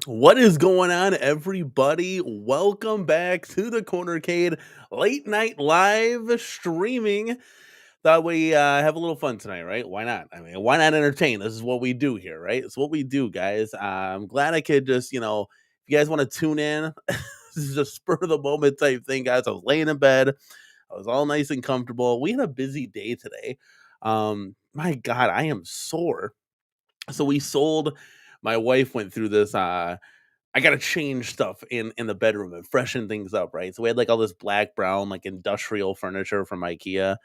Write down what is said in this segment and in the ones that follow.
What is going on, everybody? Welcome back to the CornerCade late night live streaming. Thought we have a little fun tonight, right? Why not? I mean, why not entertain? This is what we do here, right? It's what we do, guys. I'm glad I could just, if you guys want to tune in, this is just spur of the moment type thing, guys. I was laying in bed, I was all nice and comfortable. We had a busy day today. My God, I am sore. So we sold. My wife went through this. I gotta change stuff in the bedroom and freshen things up, right? So we had like all this black brown like industrial furniture from IKEA.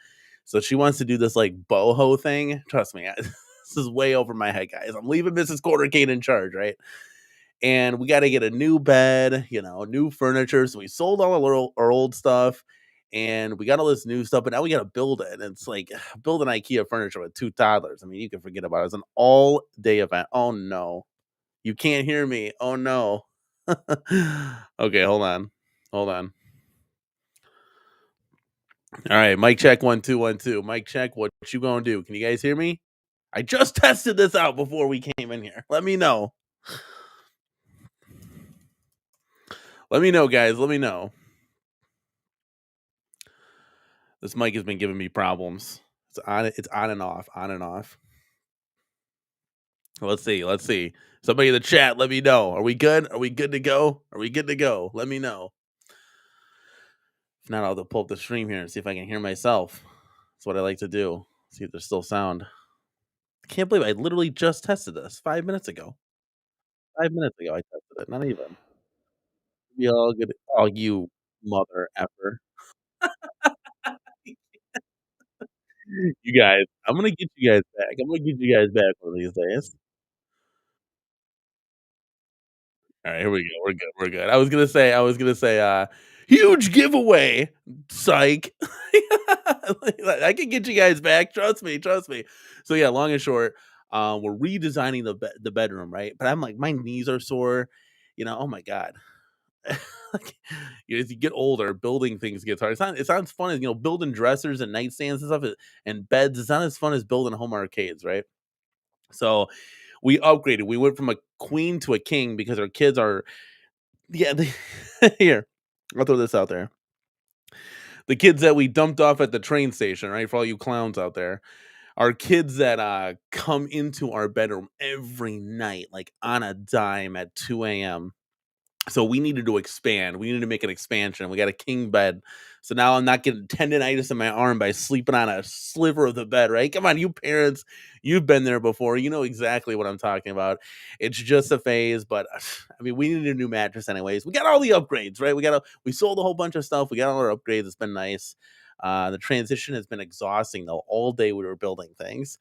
So she wants to do this like boho thing. Trust me, this is way over my head, guys. I'm leaving Mrs. Quartercade in charge, right? And we got to get a new bed, new furniture. So we sold all our old stuff, and we got all this new stuff. But now we got to build it. And it's like building IKEA furniture with two toddlers. I mean, you can forget about it. It's an all day event. Oh no, you can't hear me. Oh no. Okay, hold on. Hold on. All right, mic check 1 2 1 2. Mic check. What you gonna do? Can you guys hear me? I just tested this out before we came in here. Let me know. Let me know, guys. Let me know. This mic has been giving me problems. It's on. It's on and off. On and off. Let's see. Let's see. Somebody in the chat, let me know. Are we good? Are we good to go? Are we good to go? Let me know. If not, I'll have to pull up the stream here and see if I can hear myself. That's what I like to do. See if there's still sound. I can't believe I literally just tested this 5 minutes ago. 5 minutes ago, I tested it. Not even. Be all good. Oh, you mother effer. You guys, I'm gonna get you guys back. I'm gonna get you guys back one of these days. All right, here we go. We're good. We're good. I was gonna say, huge giveaway. Psych. I can get you guys back. Trust me. Trust me. So yeah, long and short, we're redesigning the bedroom, right? But I'm like, my knees are sore. Oh my god. Like, as you get older, building things gets hard. It sounds fun as building dressers and nightstands and stuff and beds. It's not as fun as building home arcades, right? So we upgraded. We went from a queen to a king because our kids are here. I'll throw this out there. The kids that we dumped off at the train station, right? For all you clowns out there, are kids that come into our bedroom every night, like on a dime at 2 a.m. So we needed to expand. We needed to make an expansion. We got a king bed. So now I'm not getting tendonitis in my arm by sleeping on a sliver of the bed, right? Come on, you parents, you've been there before. You know exactly what I'm talking about. It's just a phase, but I mean, we needed a new mattress anyways. We got all the upgrades, right? We sold a whole bunch of stuff. We got all our upgrades. It's been nice. The transition has been exhausting though. All day we were building things.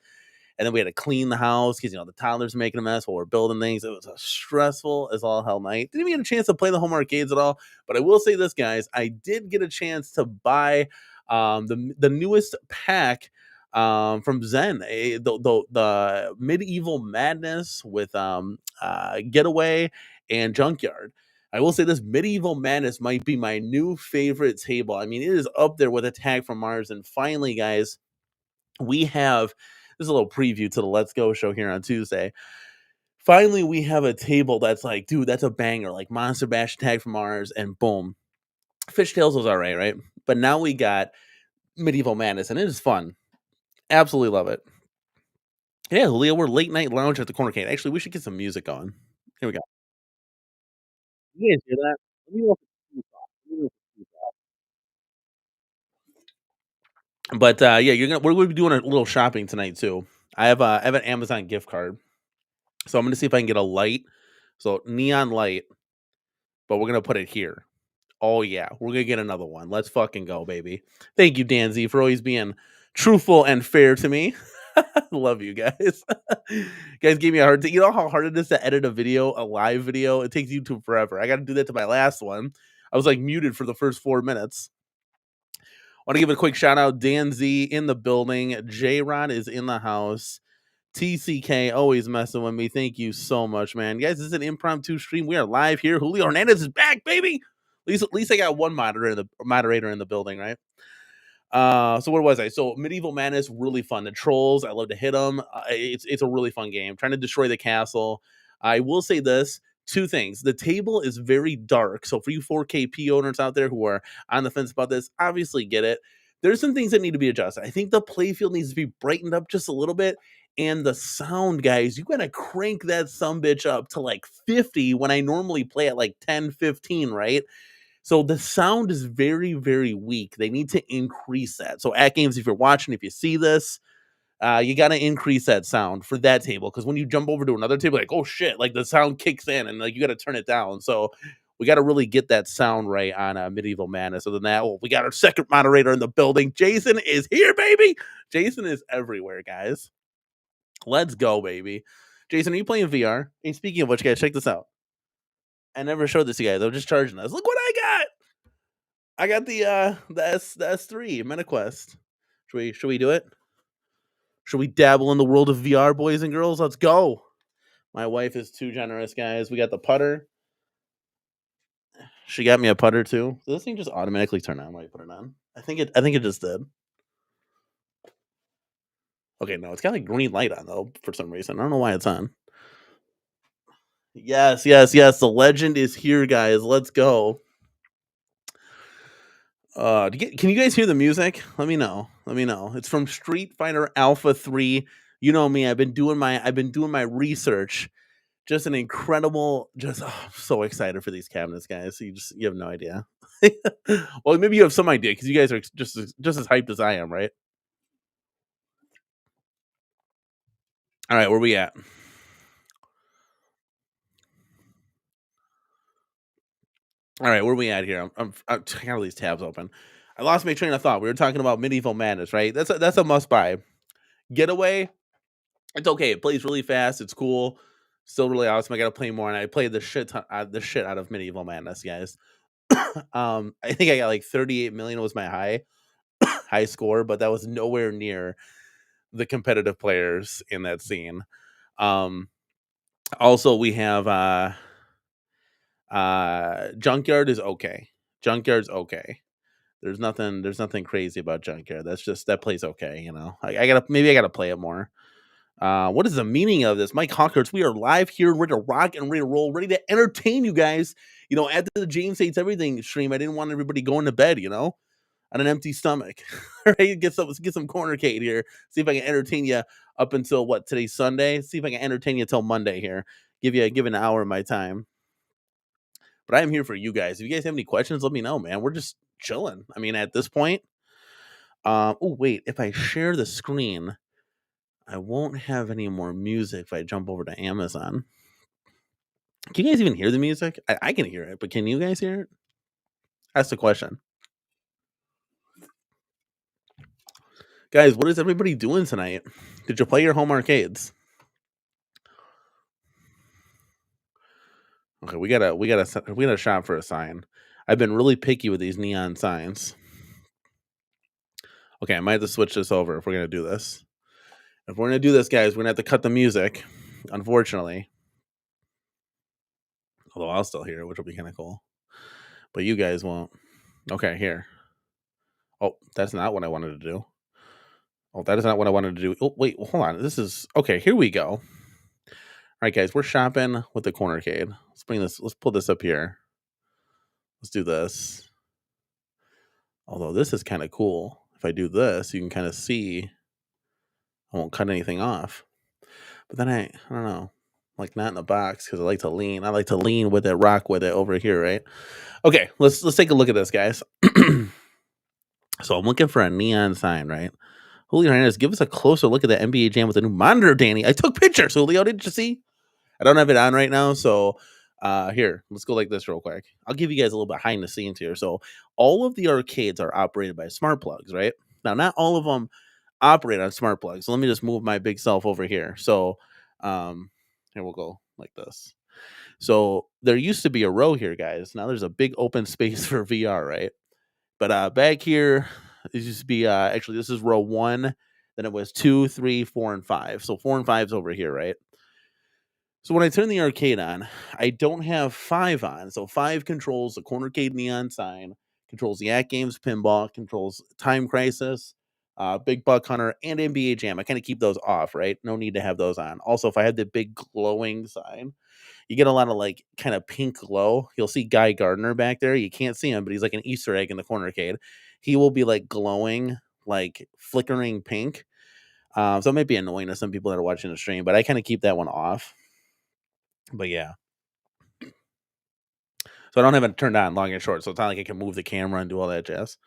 And then we had to clean the house because the toddlers making a mess while we're building things. It was a stressful as all hell night. Didn't even get a chance to play the home arcades at all. But I will say this, guys, I did get a chance to buy the newest pack from Zen, the Medieval Madness with Getaway and Junkyard. I will say this Medieval Madness might be my new favorite table. I mean, it is up there with Attack from Mars. And finally, guys, we have this is a little preview to the Let's Go show here on Tuesday. Finally, we have a table that's like, dude, that's a banger. Like Monster Bash, Attack from Mars, and boom. Fishtails was all right, right? But now we got Medieval Madness, and it is fun. Absolutely love it. Yeah, Leo, we're late night lounge at the CornerCade. Actually, we should get some music on. Here we go. You guys hear that? Let me know if it's too soft. Let me know if it's too soft. But yeah, we're gonna be doing a little shopping tonight too. I have an Amazon gift card, so I'm gonna see if I can get a light, so neon light, but we're gonna put it here. Oh yeah, we're gonna get another one. Let's fucking go, baby. Thank you, Dan Z, for always being truthful and fair to me. Love you guys. Guys gave me a hard time. You know how hard it is to edit a video, a live video? It takes YouTube forever. I got to do that to my last one. I was like muted for the first 4 minutes. Want to give a quick shout out. Dan Z in the building. J Rod is in the house. TCK always messing with me. Thank you so much, man. Guys, this is an impromptu stream. We are live here. Julio Hernandez is back, baby. At least I got one moderator in the building, right? So where was I? So Medieval Madness, really fun. The trolls, I love to hit them. It's a really fun game. Trying to destroy the castle. I will say this: two things. The table is very dark. So for you 4KP owners out there who are on the fence about this, obviously get it. There's some things that need to be adjusted. I think the playfield needs to be brightened up just a little bit. And the sound, guys, you gotta crank that sumbitch up to like 50 when I normally play at like 10, 15, right? So the sound is very, very weak. They need to increase that. So AtGames, if you're watching, if you see this, you got to increase that sound for that table, because when you jump over to another table, like, oh shit, like the sound kicks in and like you got to turn it down. So we got to really get that sound right on Medieval Madness. Other than that, well, we got our second moderator in the building. Jason is here, baby. Jason is everywhere, guys. Let's go, baby. Jason, are you playing VR? Hey, speaking of which, guys, check this out. I never showed this to you guys. They're just charging us. Look what I got. I got the S3 MetaQuest. Should we do it? Should we dabble in the world of VR, boys and girls? Let's go. My wife is too generous, guys. We got the putter. She got me a putter too. Does this thing just automatically turn on when I put it on? I think it just did. Okay, no, it's got like green light on though for some reason. I don't know why it's on. Yes, yes, yes. The legend is here, guys. Let's go. Can you guys hear the music? Let me know. Let me know. It's from Street Fighter Alpha 3. You know me. I've been doing my research. Just an incredible. I'm so excited for these cabinets, guys. You have no idea. Well, maybe you have some idea because you guys are just as hyped as I am, right? All right, where we at? All right, where we at here? I got all these tabs open. I lost my train of thought. We were talking about Medieval Madness, right? That's a must buy. Getaway, it's okay. It plays really fast. It's cool. Still really awesome. I got to play more, and I played the shit out of Medieval Madness, guys. I think I got like 38 million was my high score, but that was nowhere near the competitive players in that scene. Um, Also, we have Junkyard is okay. Junkyard's okay. There's nothing crazy about Junkyard. That plays okay. I gotta play it more. What is the meaning of this? Mike Hawkers, we are live here, ready to rock and ready to roll, ready to entertain you guys. After the James Hates Everything stream, I didn't want everybody going to bed, on an empty stomach. All right, get some CornerCade here. See if I can entertain you up until what, today's Sunday. See if I can entertain you till Monday here. Give an hour of my time. But I am here for you guys. If you guys have any questions, let me know, man. We're just chilling. I mean, at this point. Oh wait, if I share the screen, I won't have any more music if I jump over to Amazon. Can you guys even hear the music? I can hear it, but can you guys hear it? That's the question. Guys, what is everybody doing tonight? Did you play your home arcades? Okay, we gotta shop for a sign. I've been really picky with these neon signs. Okay, I might have to switch this over if we're gonna do this. If we're gonna do this, guys, we're gonna have to cut the music. Unfortunately. Although I'll still hear it, which will be kind of cool. But you guys won't. Okay, here. Oh, that's not what I wanted to do. Oh, that is not what I wanted to do. Oh, wait, hold on. This is okay. Here we go. All right, guys, we're shopping with the CornerCade. Let's bring this. Let's pull this up here. Let's do this. Although this is kind of cool. If I do this, you can kind of see I won't cut anything off. But then I don't know, like not in a box because I like to lean. I like to lean with it, rock with it over here, right? Okay, let's take a look at this, guys. So I'm looking for a neon sign, right? Julio Hernandez, give us a closer look at the NBA Jam with the new monitor, Danny. I took pictures, Julio. Did you see? I don't have it on right now, so here, let's go like this real quick. I'll give you guys a little behind the scenes here. So all of the arcades are operated by smart plugs, right? Now, not all of them operate on smart plugs. So let me just move my big self over here. So here we'll go like this. So there used to be a row here, guys. Now there's a big open space for VR, right? But back here, it used to be actually this is row one. Then it was 2, 3, 4, and 5. So 4 and 5's over here, right? So when I turn the arcade on, I don't have 5 on. So 5 controls the CornerCade neon sign, controls the AtGames pinball, controls Time Crisis, Big Buck Hunter, and NBA Jam. I kind of keep those off, right? No need to have those on. Also, if I had the big glowing sign, you get a lot of like kind of pink glow. You'll see Guy Gardner back there. You can't see him, but he's like an Easter egg in the CornerCade. He will be like glowing, like flickering pink. So it might be annoying to some people that are watching the stream, but I kind of keep that one off. But yeah. So I don't have it turned on long and short. So it's not like I can move the camera and do all that jazz.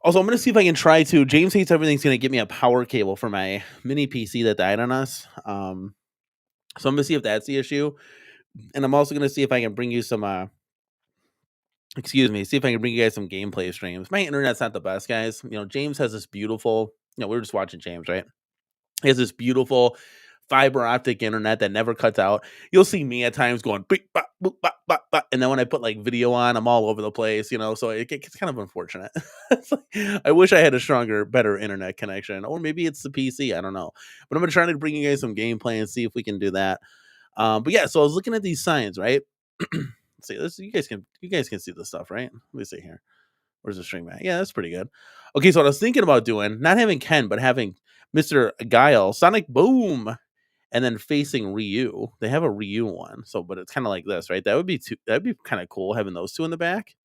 Also, I'm going to see if I can try to. James hates everything's going to get me a power cable for my mini PC that died on us. So I'm going to see if that's the issue. And I'm also going to see if I can bring you some, see if I can bring you guys some gameplay streams. My internet's not the best, guys. James has this beautiful, we were just watching James, right? He has this beautiful fiber optic internet that never cuts out. You'll see me at times going beep, bop, boop, bop, bop, bop, and then when I put like video on, I'm all over the place, so it's kind of unfortunate. I wish I had a stronger, better internet connection, or maybe it's the PC. I don't know, but I'm gonna try to bring you guys some gameplay and see if we can do that. But yeah, so I was looking at these signs, right? Let's see this. You guys can see this stuff, right? Let me see here. Where's the string at? Yeah, that's pretty good. Okay, so what I was thinking about doing, not having Ken, but having Mr. Guile, Sonic Boom, and then facing Ryu. They have a Ryu one, but it's kind of like this, right? That'd be kind of cool having those two in the back.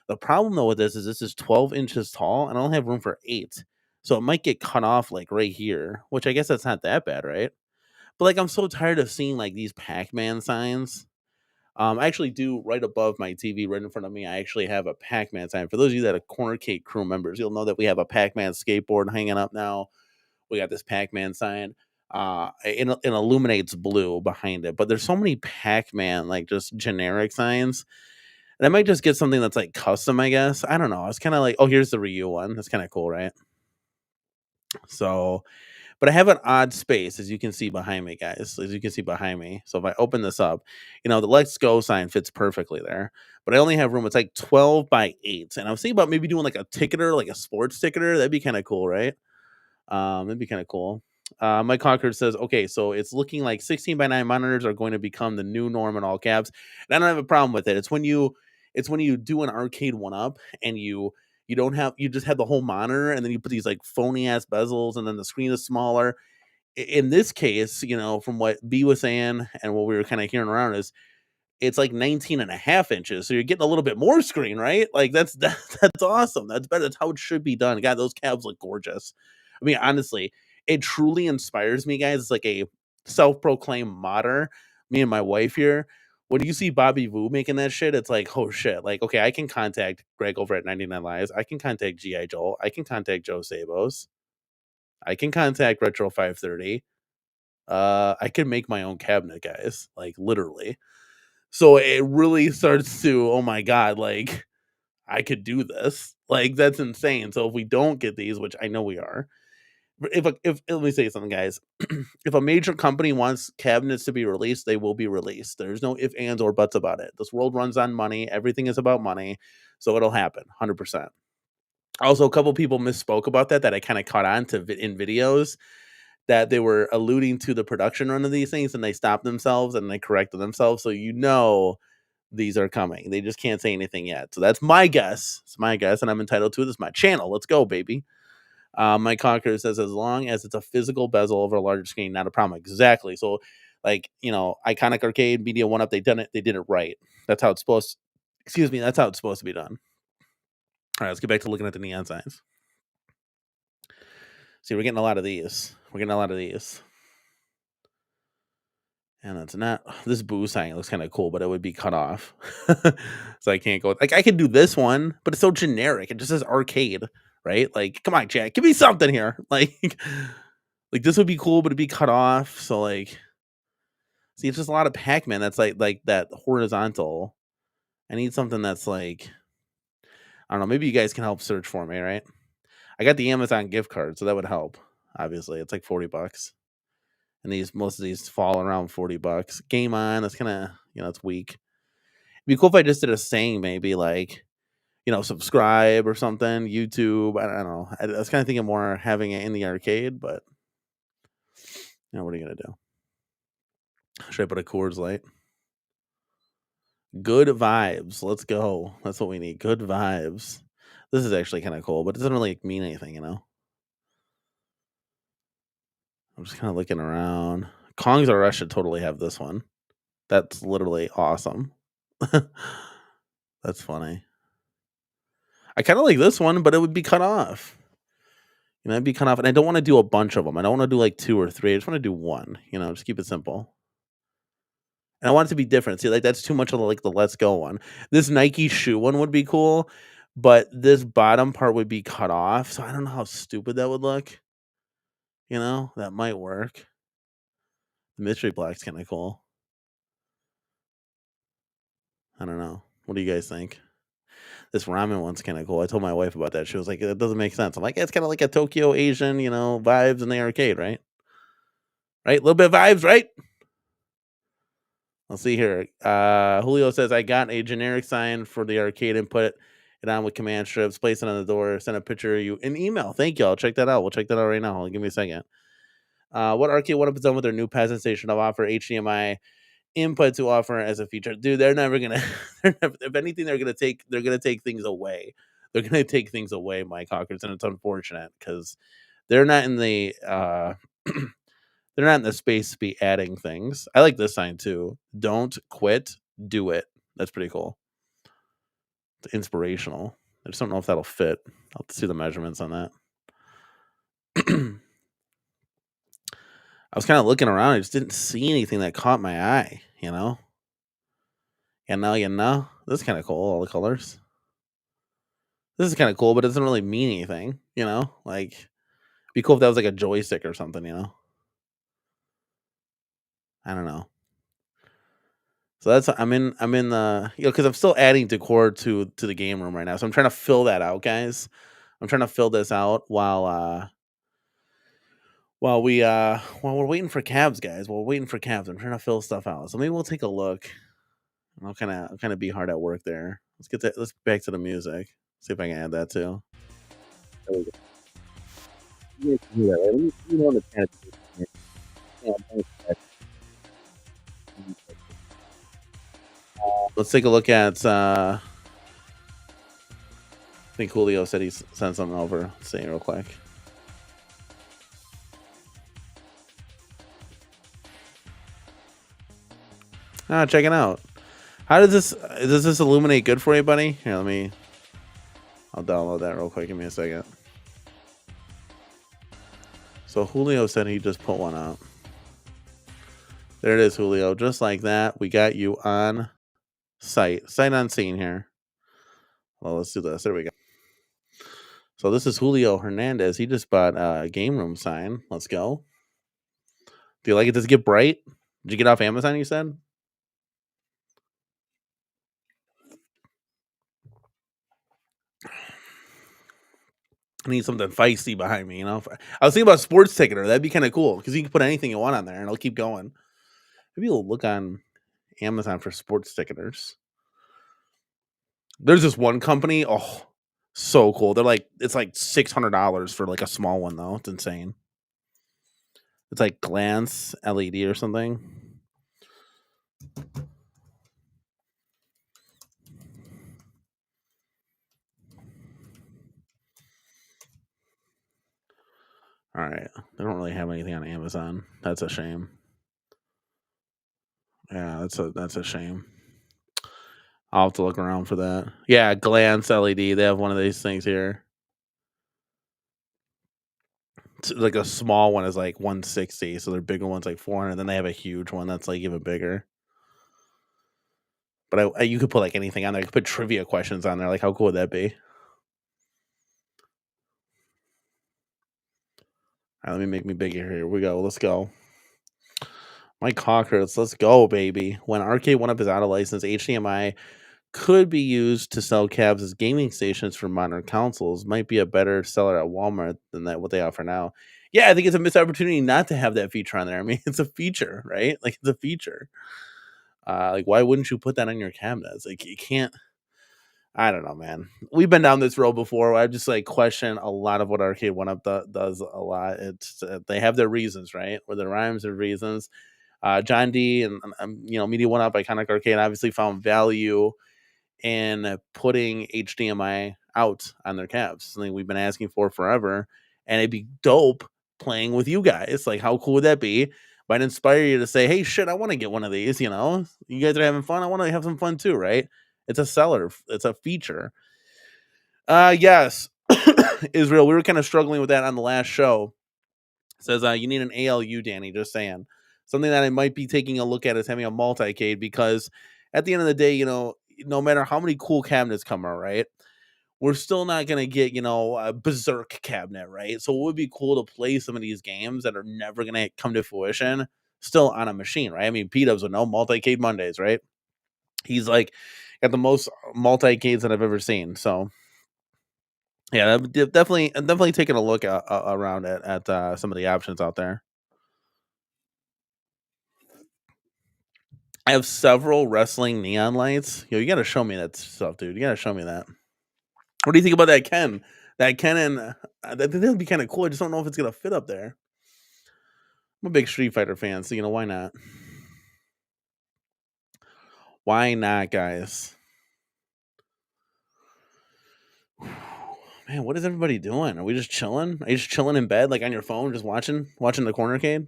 The problem though with this is 12 inches tall, and I don't have room for 8, so it might get cut off like right here, which I guess that's not that bad, right? But like I'm so tired of seeing like these Pac-Man signs. I actually do right above my TV, right in front of me. I actually have a Pac-Man sign. For those of you that are CornerCade crew members, you'll know that we have a Pac-Man skateboard hanging up now. We got this Pac-Man sign. It illuminates blue behind it, but there's so many Pac-Man like just generic signs, and I might just get something that's like custom. I guess I don't know. I was kind of like, oh, here's the Ryu one. That's kind of cool, right? So, but I have an odd space, as you can see behind me, guys. As you can see behind me. So if I open this up, the Let's Go sign fits perfectly there. But I only have room. It's like 12 by 8, and I was thinking about maybe doing like a ticketer, like a sports ticketer. That'd be kind of cool, right? That'd be kind of cool. Mike Concord says, okay, so it's looking like 16 by 9 monitors are going to become the new norm in all caps. And I don't have a problem with it. It's when you do an arcade one up and you just have the whole monitor, and then you put these like phony ass bezels, and then the screen is smaller. In this case, from what B was saying and what we were kind of hearing around, is it's like 19 and a half inches. So you're getting a little bit more screen, right? Like that's awesome. That's better. That's how it should be done. God, those cabs look gorgeous. I mean, honestly, it truly inspires me, guys. It's like a self-proclaimed modder. Me and my wife here. When you see Bobby Vu making that shit, it's like, oh shit. Like, okay, I can contact Greg over at 99 Lives. I can contact G.I. Joel. I can contact Joe Sabos. I can contact Retro 530. I can make my own cabinet, guys. Like literally. So it really starts to, oh my God, like I could do this. Like that's insane. So if we don't get these, which I know we are, if let me say something, guys. If a major company wants cabinets to be released, they will be released. There's no ifs, ands, or buts about it. This world runs on money. Everything is about money. So it'll happen 100%. Also, a couple people misspoke about that I kind of caught on to in videos. that they were alluding to the production run of these things, and they stopped themselves and they corrected themselves. So these are coming. They just can't say anything yet. So that's my guess. It's my guess, and I'm entitled to it. This is my channel. Let's go, baby. Mike Conqueror says, as long as it's a physical bezel over a larger screen, not a problem. Exactly. So, like, Iconic Arcade, Media One Up, they did it right. That's how it's supposed. Excuse me. That's how it's supposed to be done. All right, let's get back to looking at the neon signs. See, we're getting a lot of these. And that's not this boo sign looks kind of cool, but it would be cut off. So I can't go like I could do this one, but it's so generic. It just says arcade, right? Like, come on, Jack, give me something here. Like this would be cool, but it'd be cut off. So like see, it's just a lot of Pac-Man that's like that horizontal. I need something that's like I don't know, maybe you guys can help search for me, right? I got the Amazon gift card, so that would help. Obviously, it's like $40. And most of these fall around $40. Game on, that's kind of it's weak. It'd be cool if I just did a saying, maybe like subscribe or something. YouTube, I don't know. I was kind of thinking more having it in the arcade, but what are you gonna do? Should I put a Coors Light? Good vibes. Let's go. That's what we need. Good vibes. This is actually kind of cool, but it doesn't really mean anything, I'm just kind of looking around. Kongs R Us should totally have this one. That's literally awesome. That's funny. I kind of like this one, but it would be cut off. It'd be cut off, and I don't want to do a bunch of them. I don't want to do like 2 or 3. I just want to do one. Just keep it simple. And I want it to be different. See, like that's too much of the Let's Go one. This Nike shoe one would be cool, but this bottom part would be cut off. So I don't know how stupid that would look. That might work. The mystery black's kind of cool. I don't know. What do you guys think? This ramen one's kind of cool. I told my wife about that. She was like, "It doesn't make sense." I'm like, "It's kind of like a Tokyo Asian, vibes in the arcade, right? Right, a little bit of vibes, right?" Let's see here. Julio says, "I got a generic sign for the arcade and put it on with command strips. Place it on the door. Send a picture of you an email. Thank you. I'll check that out. We'll check that out right now. Give me a second. What arcade one up is done with their new peasant station of offer HDMI input to offer as a feature, dude? They're never gonna. If anything, they're gonna take things away. They're gonna take things away, Mike Hawkins, and it's unfortunate because they're not in the they're not in the space to be adding things. I like this sign too. Don't quit, do it. That's pretty cool. It's inspirational. I just don't know if that'll fit. I'll have to see the measurements on that. I was kind of looking around. I just didn't see anything that caught my eye, This is kind of cool, all the colors. This is kind of cool, but it doesn't really mean anything, Like, it'd be cool if that was like a joystick or something, I don't know. So that's I'm in the because I'm still adding decor to the game room right now. So I'm trying to fill that out, guys. I'm trying to fill this out while we're waiting for cabs, guys. While we're waiting for cabs, I'm trying to fill stuff out. So maybe we'll take a look. I'll kind of be hard at work there. Let's get back to the music. See if I can add that too. There we go. You can do that, right? Let me know in the chat. Yeah, let's take a look at. I think Julio said he sent something over. Let's see real quick. Check it out. How does this illuminate good for you, buddy? Here, I'll download that real quick. Give me a second. So Julio said he just put one out. There it is, Julio. Just like that, we got you on sight unseen here. Well, let's do this. There we go. So this is Julio Hernandez. He just bought a game room sign. Let's go. Do you like it? Does it get bright? Did you get off Amazon, you said? I need something feisty behind me, I was thinking about sports ticketer. That'd be kind of cool because you can put anything you want on there and it'll keep going. Maybe we'll look on Amazon for sports ticketers. There's this one company. Oh, so cool. It's like $600 for like a small one though. It's insane. It's like glance LED or something. All right, they don't really have anything on Amazon. That's a shame. Yeah, that's a shame. I'll have to look around for that. Yeah, glance LED. They have one of these things here. It's like a small one is like 160, so their bigger one's like 400. Then they have a huge one that's like even bigger. But you could put like anything on there. You could put trivia questions on there. Like, how cool would that be? All right, let me make me bigger. Here we go. Let's go. Mike Hawkers, let's go, baby. When Arcade One Up is out of license, HDMI could be used to sell cabs as gaming stations for modern consoles. Might be a better seller at Walmart than that what they offer now. Yeah, I think it's a missed opportunity not to have that feature on there. I mean, it's a feature, right? Like it's a feature. Like why wouldn't you put that on your cabinets? Like you can't. I don't know, man. We've been down this road before. I just like question a lot of what Arcade One Up does a lot. It's they have their reasons, right? Or their rhymes and reasons. John D and Media One Up, Iconic Arcade obviously found value in putting HDMI out on their cabs. Something we've been asking for forever, and it'd be dope playing with you guys. Like, how cool would that be? Might inspire you to say, "Hey, shit, I want to get one of these." You guys are having fun. I want to have some fun too, right? It's a seller. It's a feature. Yes, Israel. We were kind of struggling with that on the last show. Says you need an ALU, Danny. Just saying. Something that I might be taking a look at is having a multi-cade because at the end of the day, no matter how many cool cabinets come out, right? We're still not gonna get, a berserk cabinet, right? So it would be cool to play some of these games that are never gonna come to fruition still on a machine, right? I mean, P-Dubs would know multi-cade Mondays, right? He's like got the most multi-cades that I've ever seen. So yeah, definitely taking a look around at some of the options out there. I have several wrestling neon lights. Yo, you gotta show me that stuff, dude. You gotta show me that. What do you think about that Ken? That Ken and I think that would be kind of cool. I just don't know if it's gonna fit up there. I'm a big Street Fighter fan, so why not? Why not, guys? Man, what is everybody doing? Are we just chilling? Are you just chilling in bed, like on your phone, just watching the CornerCade?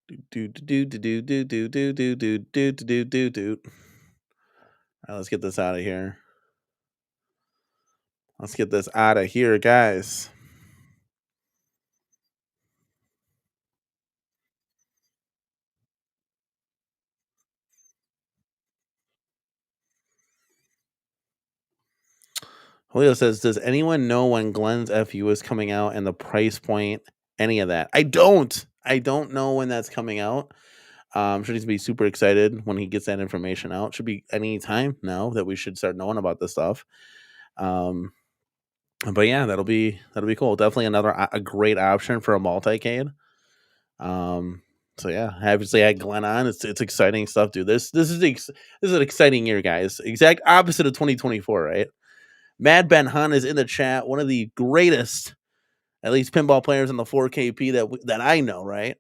Do do do do do do do do do do do do do. All right, let's get this out of here. Let's get this out of here, guys. Julio says, "Does anyone know when Glenn's FU is coming out and the price point? Any of that? I don't. I don't know when that's coming out. Sure he's be super excited when he gets that information out. Should be any time now that we should start knowing about this stuff. Um, but yeah, that'll be cool. Definitely another a great option for a multi-cade. So yeah, obviously I had Glenn on. It's exciting stuff, dude. This is an exciting year, guys. Exact opposite of 2024, right? Mad Ben Han is in the chat. One of the greatest, at least pinball players in the 4KP that I know, right?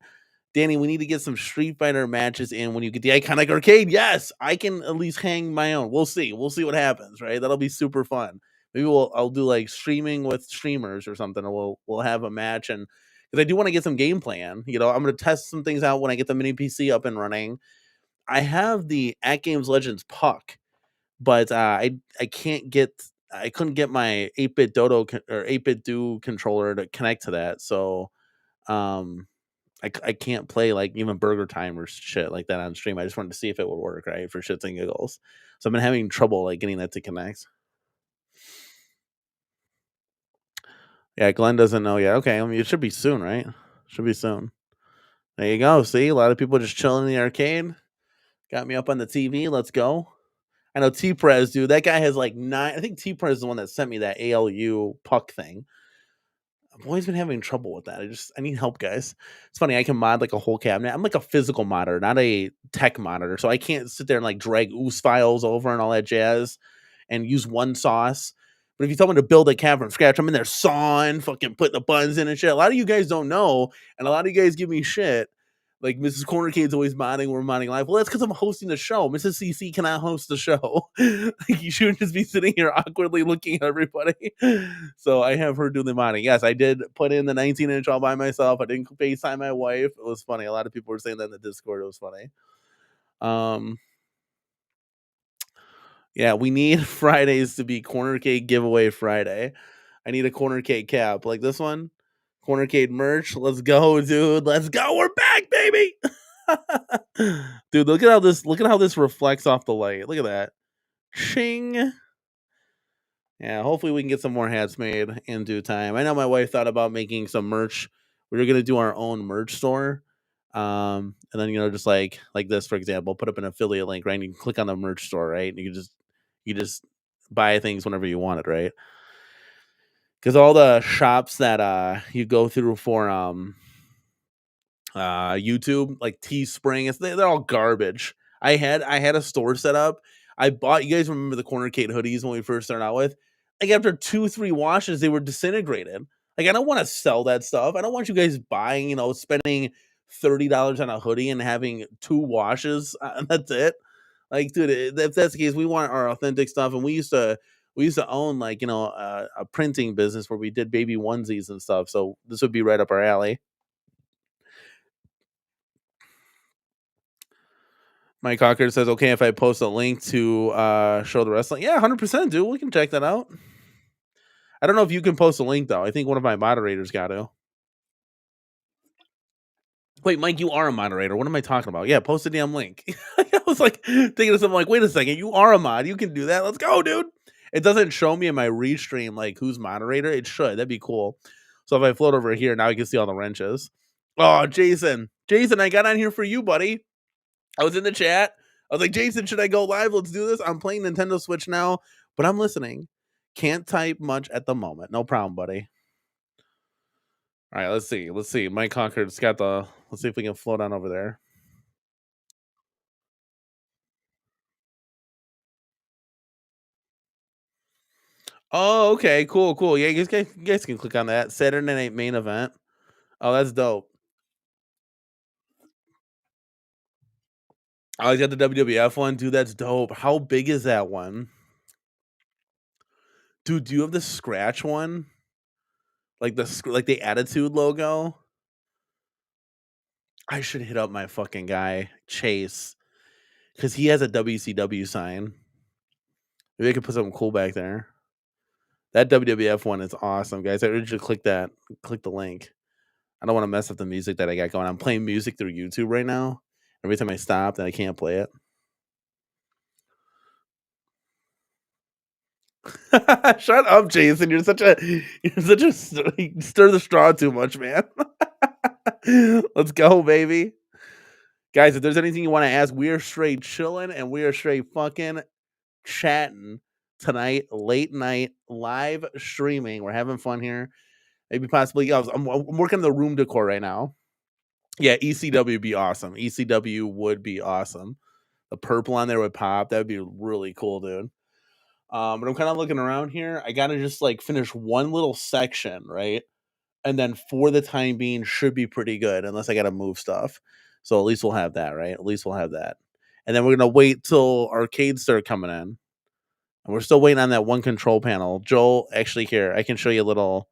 Danny, we need to get some Street Fighter matches in when you get the Iconic Arcade. Yes, I can at least hang my own. We'll see. We'll see what happens, right? That'll be super fun. Maybe I'll do like streaming with streamers or something, and we'll have a match. And because I do want to get some gameplay in, I'm going to test some things out when I get the mini PC up and running. I have the AtGames Legends puck, but I couldn't get my 8-bit Dodo or 8-bit Do controller to connect to that. So um I can't play like even Burger Time or shit like that on stream. I just wanted to see if it would work, right? For shits and giggles. So I've been having trouble like getting that to connect. Yeah, Glenn doesn't know yet. Okay, I mean it should be soon, right? Should be soon. There you go. See, a lot of people just chilling in the arcade. Got me up on the TV. Let's go. I know T Prez, dude. That guy has like 9. I think T Prez is the one that sent me that ALU puck thing. I've always been having trouble with that. I need help, guys. It's funny. I can mod like a whole cabinet. I'm like a physical modder, not a tech monitor. So I can't sit there and like drag OOS files over and all that jazz and use one sauce. But if you tell me to build a cap from scratch, I'm in there sawing, fucking putting the buttons in and shit. A lot of you guys don't know, and a lot of you guys give me shit. Like Mrs. CornerCade's always modding, we're modding live. Well, that's because I'm hosting the show. Mrs. CC cannot host the show. Like, you shouldn't just be sitting here awkwardly looking at everybody. So I have her do the modding. Yes, I did put in the 19-inch all by myself. I didn't FaceTime my wife. It was funny. A lot of people were saying that in the Discord. It was funny. Yeah, we need Fridays to be CornerCade giveaway Friday. I need a CornerCade cap like this one. CornerCade merch. Let's go, dude. Let's go. We're back, baby. Dude, look at how this reflects off the light. Look at that. Ching. Yeah, hopefully we can get some more hats made in due time. I know my wife thought about making some merch. We were gonna do our own merch store. And then just like this, for example, put up an affiliate link, right? And you can click on the merch store, right? And you just buy things whenever you want it, right? Because all the shops that you go through for YouTube, like Teespring, they're all garbage. I had a store set up. I bought, you guys remember the CornerCade hoodies when we first started out with? Like after 2-3 washes, they were disintegrated. Like I don't want to sell that stuff. I don't want you guys buying, spending $30 on a hoodie and having 2 washes. And that's it. Like, dude, if that's the case, we want our authentic stuff. And we used to own like a printing business where we did baby onesies and stuff. So this would be right up our alley. Mike Cocker says, okay, if I post a link to show the wrestling. Yeah, 100%, dude. We can check that out. I don't know if you can post a link, though. I think one of my moderators got to. Wait, Mike, you are a moderator. What am I talking about? Yeah, post a damn link. I was like thinking of something like, wait a second, you are a mod. You can do that. Let's go, dude. It doesn't show me in my restream like who's moderator. It should. That'd be cool. So if I float over here, now I can see all the wrenches. Oh, Jason. Jason, I got on here for you, buddy. I was in the chat. I was like, Jason, should I go live? Let's do this. I'm playing Nintendo Switch now, but I'm listening. Can't type much at the moment. No problem, buddy. All right, let's see. Let's see. Mike Concord's got the. Let's see if we can float on over there. Oh, okay. Cool, cool. Yeah, you guys can click on that. Saturday night main event. Oh, that's dope. Oh, he's got the WWF one. Dude, that's dope. How big is that one? Dude, do you have the scratch one? Like the Attitude logo? I should hit up my fucking guy, Chase, because he has a WCW sign. Maybe I could put something cool back there. That WWF one is awesome, guys. I urge you to click that. Click the link. I don't want to mess up the music that I got going. I'm playing music through YouTube right now. Every time I stop, then I can't play it. Shut up, Jason. You're such a you stir the straw too much, man. Let's go, baby. Guys, if there's anything you want to ask, we are straight chilling and we are straight fucking chatting tonight, late night, live streaming. We're having fun here. Maybe possibly, I'm working on the room decor right now. Yeah, ECW would be awesome. ECW would be awesome. The purple on there would pop. That would be really cool, dude. But I'm kind of looking around here. I gotta just like finish one little section, right? And then for the time being, should be pretty good, unless I gotta move stuff. So at least we'll have that, right? At least we'll have that. And then we're gonna wait till arcades start coming in. And we're still waiting on that one control panel. Joel, actually here, I can show you a little.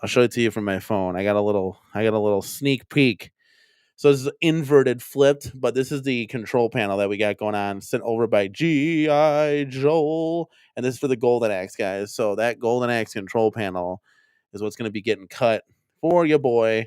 I'll show it to you from my phone. I got a little sneak peek. So this is inverted flipped, but this is the control panel that we got going on, sent over by G.I. Joel. And this is for the Golden Axe, guys. So that Golden Axe control panel is what's going to be getting cut for you, boy.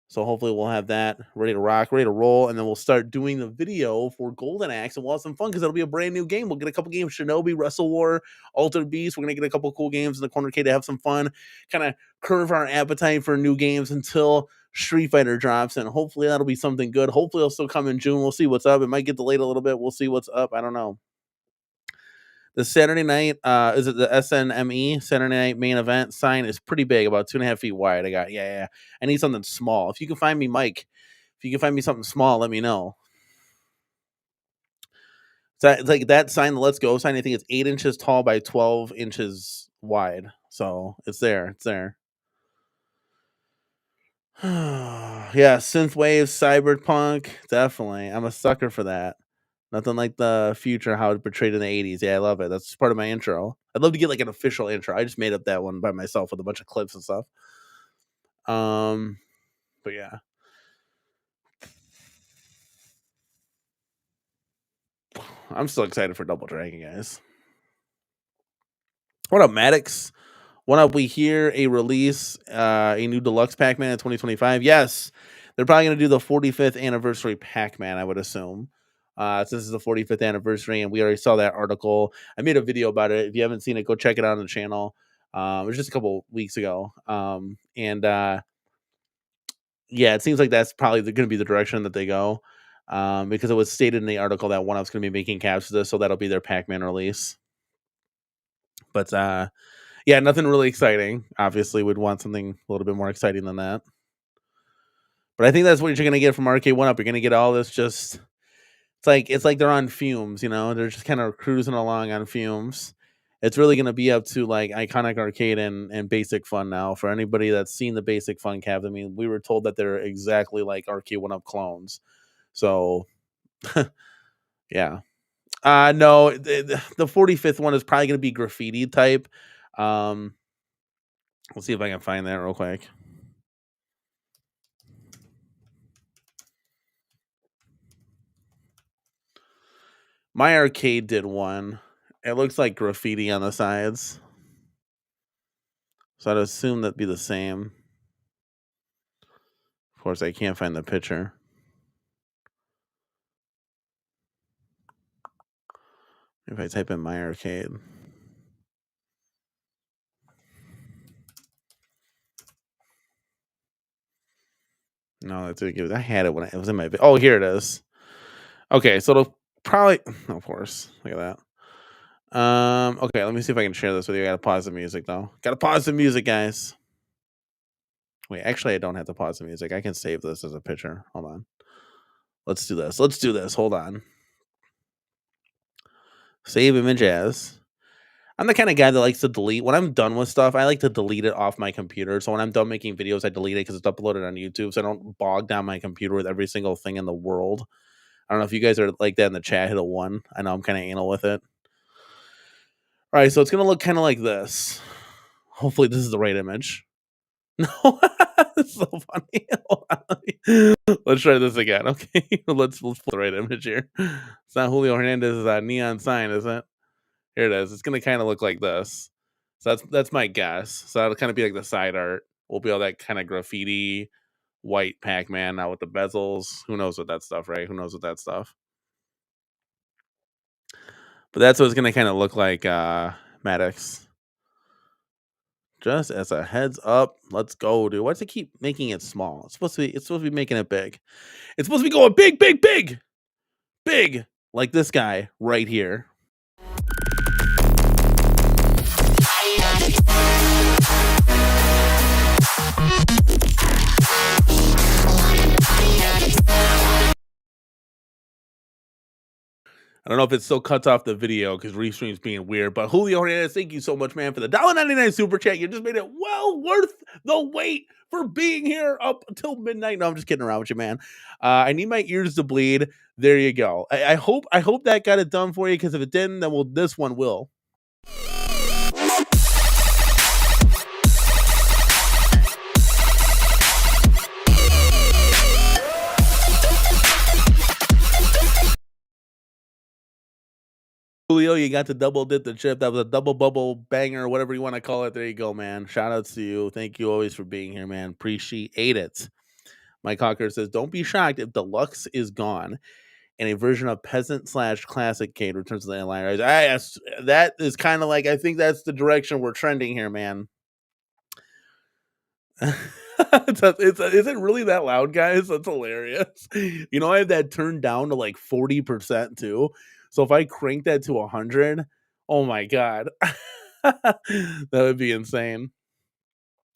So hopefully we'll have that ready to rock, ready to roll, and then we'll start doing the video for Golden Axe, and we'll have some fun because it'll be a brand new game. We'll get a couple games, Shinobi, Wrestle War, Altered Beast. We're going to get a couple cool games in the CornerCade to have some fun, kind of curve our appetite for new games until Street Fighter drops, and hopefully that'll be something good. Hopefully it'll still come in June. We'll see what's up. It might get delayed a little bit. We'll see what's up. I don't know. The Saturday night, is it the SNME Saturday night main event sign is pretty big, about 2.5 feet wide. I got, yeah. I need something small. If you can find me, Mike, if you can find me something small, let me know. So it's like that sign, the Let's Go sign. I think it's 8 inches tall by 12 inches wide. So it's there. It's there. Yeah, synthwave, cyberpunk, definitely. I'm a sucker for that. Nothing like the future how it portrayed in the 80s. Yeah, I love it. That's part of my intro. I'd love to get like an official intro. I just made up that one by myself with a bunch of clips and stuff. Um, but yeah, I'm still excited for Double Dragon, guys. What up, Maddox? What up? We hear a release, a new deluxe Pac-Man in 2025. Yes, they're probably going to do the 45th anniversary Pac-Man, I would assume. Since this is the 45th anniversary, and we already saw that article. I made a video about it. If you haven't seen it, go check it out on the channel. It was just a couple weeks ago. And yeah, it seems like that's probably going to be the direction that they go. Because it was stated in the article that One Up's going to be making caps for this, so that'll be their Pac-Man release. But yeah, nothing really exciting. Obviously, we'd want something a little bit more exciting than that. But I think that's what you're going to get from Arcade One Up. You're going to get all this just it's like they're on fumes, you know. They're just kind of cruising along on fumes. It's really going to be up to like Iconic Arcade and Basic Fun now. For anybody that's seen the Basic Fun caps, I mean, we were told that they're exactly like Arcade One Up clones. So yeah. No, the 45th one is probably going to be graffiti type. Let's see if I can find that real quick. My arcade did one. It looks like graffiti on the sides. So I'd assume that'd be the same. Of course, I can't find the picture. If I type in my arcade. No, that's what it. I had it when it was in my. Oh, here it is. Okay, so it'll probably. Of course, look at that. Okay, let me see if I can share this with you. I gotta pause the music though. Gotta pause the music, guys. Wait, actually, I don't have to pause the music. I can save this as a picture. Hold on. Let's do this. Let's do this. Hold on. Save image as. I'm the kind of guy that likes to delete. When I'm done with stuff, I like to delete it off my computer. So when I'm done making videos, I delete it because it's uploaded on YouTube. So I don't bog down my computer with every single thing in the world. I don't know if you guys are like that in the chat. Hit a 1. I know I'm kind of anal with it. All right, so it's going to look kind of like this. Hopefully this is the right image. No, it's so funny. Let's try this again. Okay, let's pull the right image here. It's not Julio Hernandez's neon sign, is it? Here it is. It's gonna kind of look like this. So that's my guess. So that'll kind of be like the side art. We'll be all that kind of graffiti, white Pac-Man now with the bezels. Who knows what that stuff, right? Who knows what that stuff? But that's what it's gonna kind of look like, Maddox. Just as a heads up, let's go, dude. Why does it keep making it small? It's supposed to be making it big. It's supposed to be going big, big, big, big, like this guy right here. I don't know if it still cuts off the video because Restream's being weird, but Julio Hernandez, thank you so much, man, for the $1.99 super chat. You just made it well worth the wait for being here up until midnight. No, I'm just kidding around with you, man. I need my ears to bleed. There you go. I hope that got it done for you, because if it didn't, then this one will. Julio, you got to double dip the chip. That was a double bubble banger, whatever you want to call it. There you go, man. Shout outs to you. Thank you always for being here, man. Appreciate it. Mike Hawker says, don't be shocked if Deluxe is gone and a version of Peasant / Classic Cade returns to the inline. That is kind of like, I think that's the direction we're trending here, man. Is it really that loud, guys? That's hilarious. You know, I have that turned down to like 40% too. So if I crank that to 100, oh my god, that would be insane.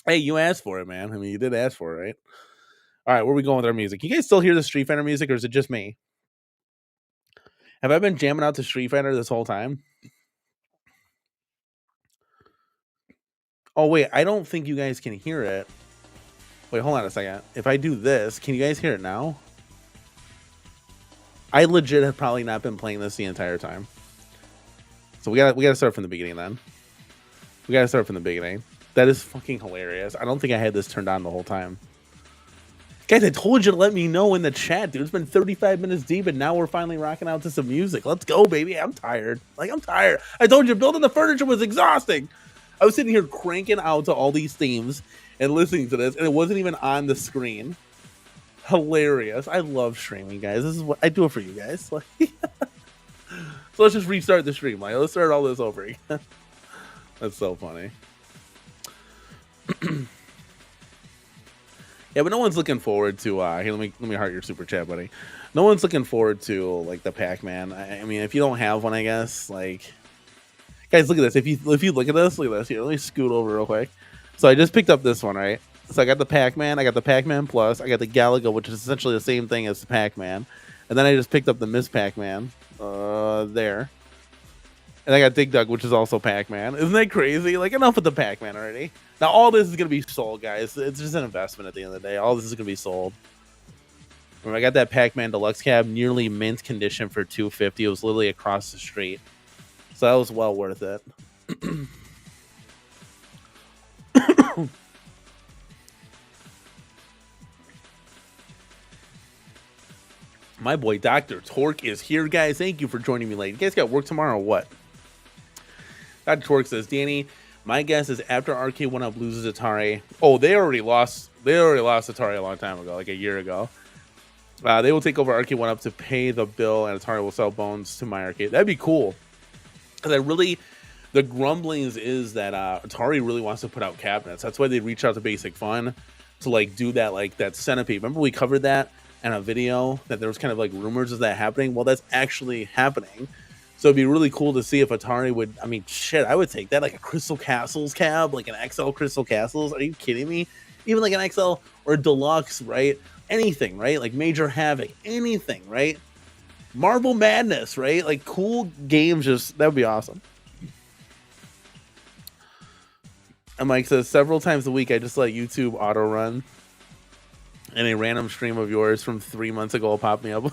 Hey, you asked for it, man. I mean, you did ask for it, right? All right, where are we going with our music? You guys still hear the Street Fighter music, or is it just me? Have I been jamming out to Street Fighter this whole time? Oh wait, I don't think you guys can hear it. Wait, hold on a second. If I do this, can you guys hear it now? I legit have probably not been playing this the entire time. So we gotta start from the beginning then. We gotta start from the beginning. That is fucking hilarious. I don't think I had this turned on the whole time. Guys, I told you to let me know in the chat, dude. It's been 35 minutes deep, and now we're finally rocking out to some music. Let's go, baby. I'm tired. Like, I'm tired. I told you, building the furniture was exhausting. I was sitting here cranking out to all these themes and listening to this, and it wasn't even on the screen. Hilarious. I love streaming, guys. This is what I do it for you guys. Like, so let's just restart the stream. Like, let's start all this over again. That's so funny. Yeah, but no one's looking forward to here. Let me heart your super chat, buddy. No one's looking forward to like the Pac-Man. I mean, if you don't have one, I guess like, guys, look at this. If you look at this, here. Let me scoot over real quick. So I just picked up this one, right? So I got the Pac-Man. I got the Pac-Man Plus. I got the Galaga, which is essentially the same thing as the Pac-Man. And then I just picked up the Miss Pac-Man there. And I got Dig Dug, which is also Pac-Man. Isn't that crazy? Like, enough with the Pac-Man already. Now, all this is going to be sold, guys. It's just an investment at the end of the day. All this is going to be sold. Remember, I got that Pac-Man Deluxe cab, nearly mint condition for $250. It was literally across the street. So that was well worth it. My boy, Dr. Torque, is here, guys. Thank you for joining me late. You guys got work tomorrow or what? Dr. Torque says, Danny, my guess is after Arcade 1-Up loses Atari. Oh, they already lost Atari a long time ago, like a year ago. They will take over Arcade 1-Up to pay the bill, and Atari will sell Bones to my arcade. That'd be cool. Because the grumblings is that Atari really wants to put out cabinets. That's why they reach out to Basic Fun to like do that, like that centipede. Remember we covered that in a video that there was kind of like rumors of that happening. Well, that's actually happening. So it'd be really cool to see if Atari would, I mean, shit, I would take that, like a Crystal Castles cab, like an XL Crystal Castles. Are you kidding me? Even like an XL or a Deluxe, right? Anything, right? Like Major Havoc, anything, right? Marble Madness, right? Like cool games, just, that would be awesome. And Mike says, several times a week, I just let YouTube auto run. And a random stream of yours from 3 months ago will pop me up.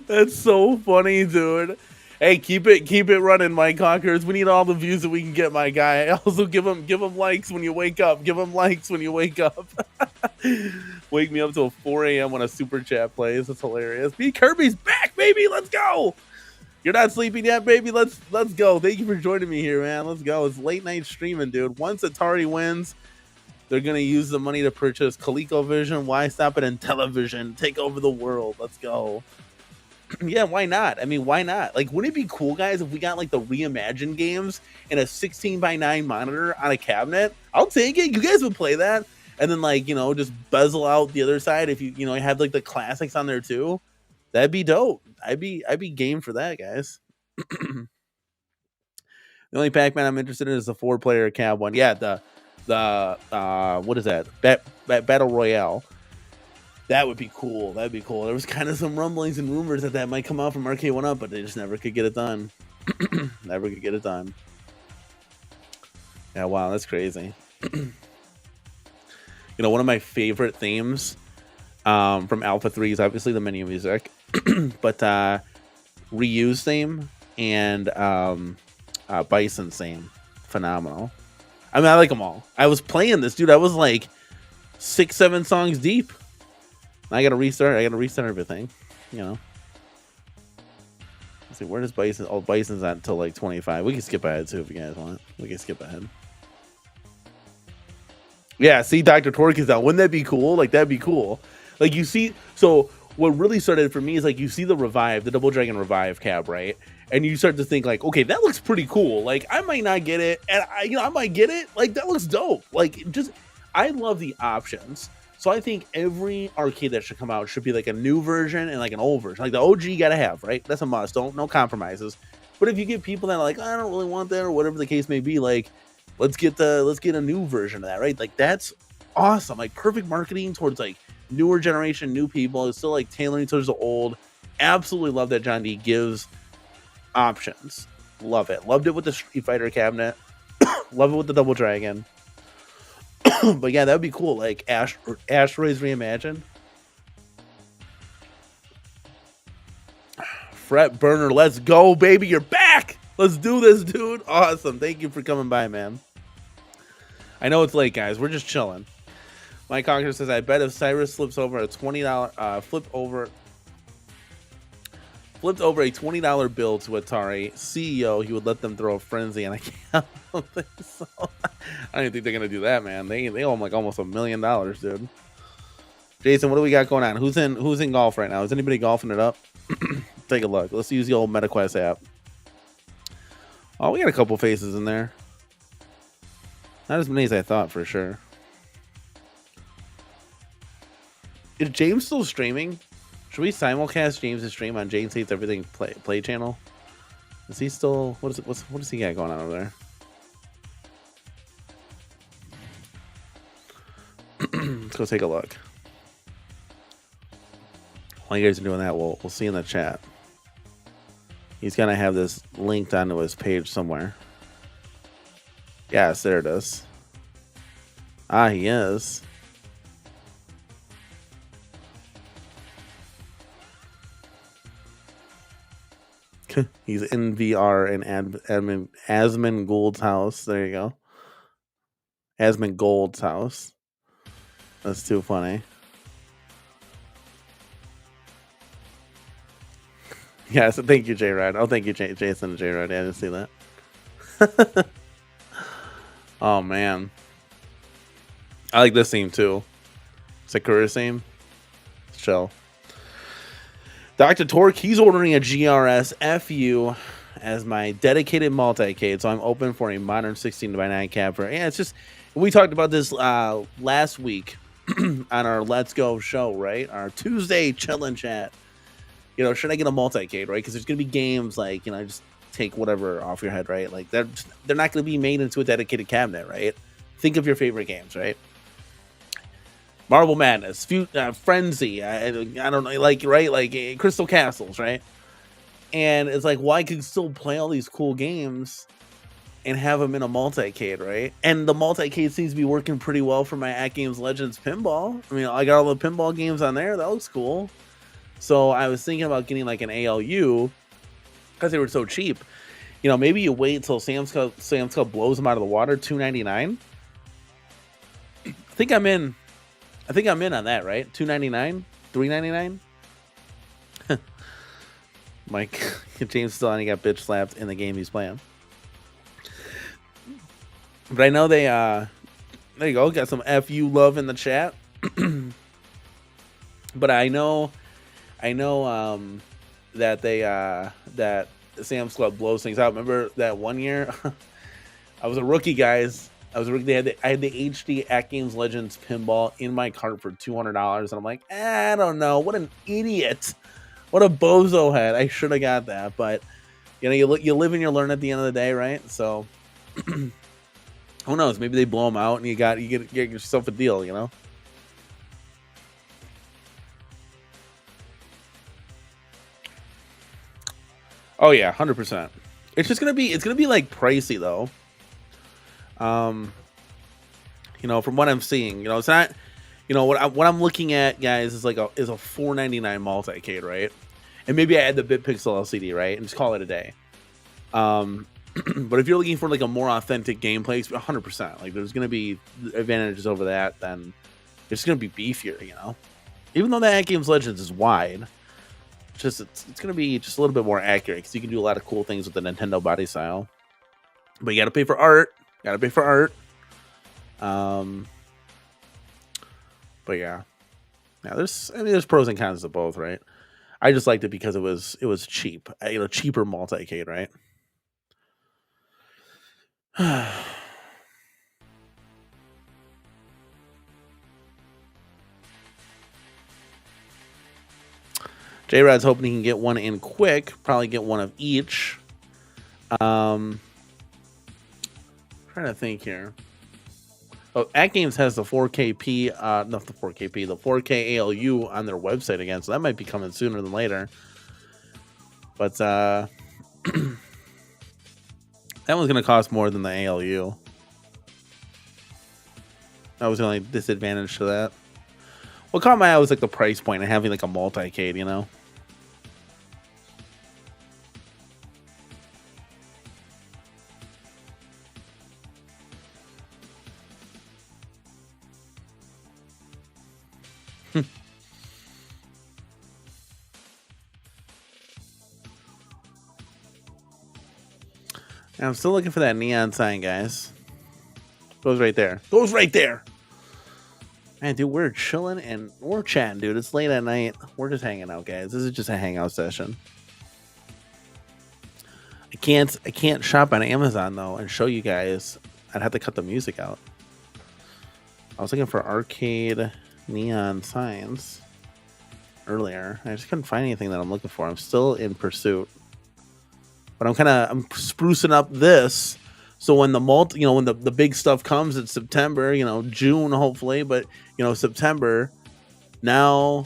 That's so funny, dude. Hey, keep it running, Mike Hawkers. We need all the views that we can get, my guy. Also, give him likes when you wake up. Give him likes when you wake up. Wake me up till 4 a.m. when a super chat plays. That's hilarious. B Kirby's back, baby. Let's go. You're not sleeping yet, baby. Let's go. Thank you for joining me here, man. Let's go. It's late night streaming, dude. Once Atari wins, they're gonna use the money to purchase ColecoVision. Why stop it in television? Take over the world. Let's go. Yeah, why not? I mean, why not? Like, wouldn't it be cool, guys, if we got like the reimagined games in a 16:9 monitor on a cabinet? I'll take it. You guys would play that, and then like, you know, just bezel out the other side if you have like the classics on there too. That'd be dope. I'd be game for that, guys. The only Pac-Man I'm interested in is the 4-player cab one. Yeah, the what is that? Battle Royale. That would be cool. That'd be cool. There was kind of some rumblings and rumors that might come out from Arcade 1-Up, but they just never could get it done. Never could get it done. Yeah, wow, that's crazy. You know, one of my favorite themes from Alpha 3 is obviously the menu music, but Ryu's theme and Bison's theme, phenomenal. I mean, I like them all. I was playing this, dude. I was like 6-7 songs deep. I gotta restart. I gotta restart everything. You know. Let's see, where does Bison? Oh, Bison's not until like 25. We can skip ahead too if you guys want. We can skip ahead. Yeah, see, Dr. Torque is out. Wouldn't that be cool? Like, that'd be cool. Like, you see, so what really started for me is like you see the Revive, the Double Dragon Revive cab, right? And you start to think like, okay, that looks pretty cool. Like, I might not get it, and I might get it. Like, that looks dope. Like, just, I love the options. So I think every arcade that should come out should be like a new version and like an old version. Like the OG you gotta have, right? That's a must. No compromises. But if you get people that are like, I don't really want that, or whatever the case may be, like, let's get a new version of that, right? Like, that's awesome. Like, perfect marketing towards like newer generation, new people. It's still like tailoring towards the old. absolutely love that John D gives options. Love it. Loved it with the Street Fighter cabinet. Love it with the Double Dragon. But yeah, that would be cool. Like Asteroids Reimagined. Fret Burner, let's go, baby. You're back. Let's do this, dude. Awesome. Thank you for coming by, man. I know it's late, guys. We're just chilling. Mike Conger says, I bet if Cyrus flips over a $20 flipped over a $20 bill to Atari CEO, he would let them throw a frenzy, and I don't think so. I don't even think they're gonna do that, man. They owe him like almost $1 million, dude. Jason, what do we got going on? Who's in golf right now? Is anybody golfing it up? Take a look. Let's use the old MetaQuest app. Oh, we got a couple faces in there. Not as many as I thought, for sure. Is James still streaming? Should we simulcast James' stream on James Hates Everything play channel? Is he still? What does he got going on over there? Let's go take a look. While you guys are doing that, we'll see in the chat. He's gonna have this linked onto his page somewhere. Yes, there it is. Ah, he is. He's in VR in Asmon Gould's house. There you go. Asmon Gould's house. That's too funny. Yeah, so thank you, J-Rod. Oh, thank you, Jason and J-Rod. Yeah, I didn't see that. Oh, man. I like this theme, too. Sakura theme. Chill. Dr. Torque, he's ordering a GRS FU as my dedicated multi-cade, so I'm open for a modern 16:9 capper. Yeah, it's just, we talked about this last week on our Let's Go show, right? Our Tuesday chill and chat. You know, should I get a multi-cade, right? Because there's going to be games like, you know, just take whatever off your head, right? Like, they're not going to be made into a dedicated cabinet, right? Think of your favorite games, right? Marble Madness, Frenzy, I don't know, like, right? Like, Crystal Castles, right? And it's like, well, I could still play all these cool games and have them in a multi-cade, right? And the multi-cade seems to be working pretty well for my AtGames Legends pinball. I mean, I got all the pinball games on there. That looks cool. So I was thinking about getting like an ALU because they were so cheap. You know, maybe you wait until Sam's Club blows them out of the water. $2.99. I think I'm in on that, right? $2.99, $3.99. Mike James still on. He got bitch slapped in the game he's playing. But I know they there you go, got some FU love in the chat. But I know that they that Sam's Club blows things out. Remember that one year? I was a rookie, guys. I had the HD AtGames Legends pinball in my cart for $200, and I'm like, I don't know. What an idiot! What a bozo head! I should have got that, but you know, you live and you learn at the end of the day, right? So who knows? Maybe they blow them out, and you get yourself a deal, you know. Oh yeah, 100%. It's gonna be like pricey though. You know, from what I'm seeing, you know, it's not, you know, what I'm looking at, guys, is like a $4.99 multi-cade, right? And maybe I add the BitPixel LCD, right, and just call it a day. But if you're looking for like a more authentic gameplay, 100%, like there's gonna be advantages over that. Then it's gonna be beefier, you know. Even though the AtGames Legends is wide, it's gonna be just a little bit more accurate because you can do a lot of cool things with the Nintendo body style. But you gotta pay for art. But yeah, there's pros and cons to both, right? I just liked it because it was cheap, you know, cheaper multi-cade, right? J-Rod's hoping he can get one in quick. Probably get one of each. Trying to think here. Oh, AtGames has the 4KP, not the 4KP, the 4K ALU on their website again, so that might be coming sooner than later. But that one's gonna cost more than the ALU. That was the only disadvantage to that. What caught my eye was like the price point and having like a multi-cade, you know. I'm still looking for that neon sign, guys. Goes right there. Goes right there. Man, dude, we're chilling and we're chatting, dude. It's late at night. We're just hanging out, guys. This is just a hangout session. I can't shop on Amazon though and show you guys. I'd have to cut the music out. I was looking for arcade neon signs earlier. I just couldn't find anything that I'm looking for. I'm still in pursuit. But I'm sprucing up this, so when the when the big stuff comes in September, June hopefully, but September, now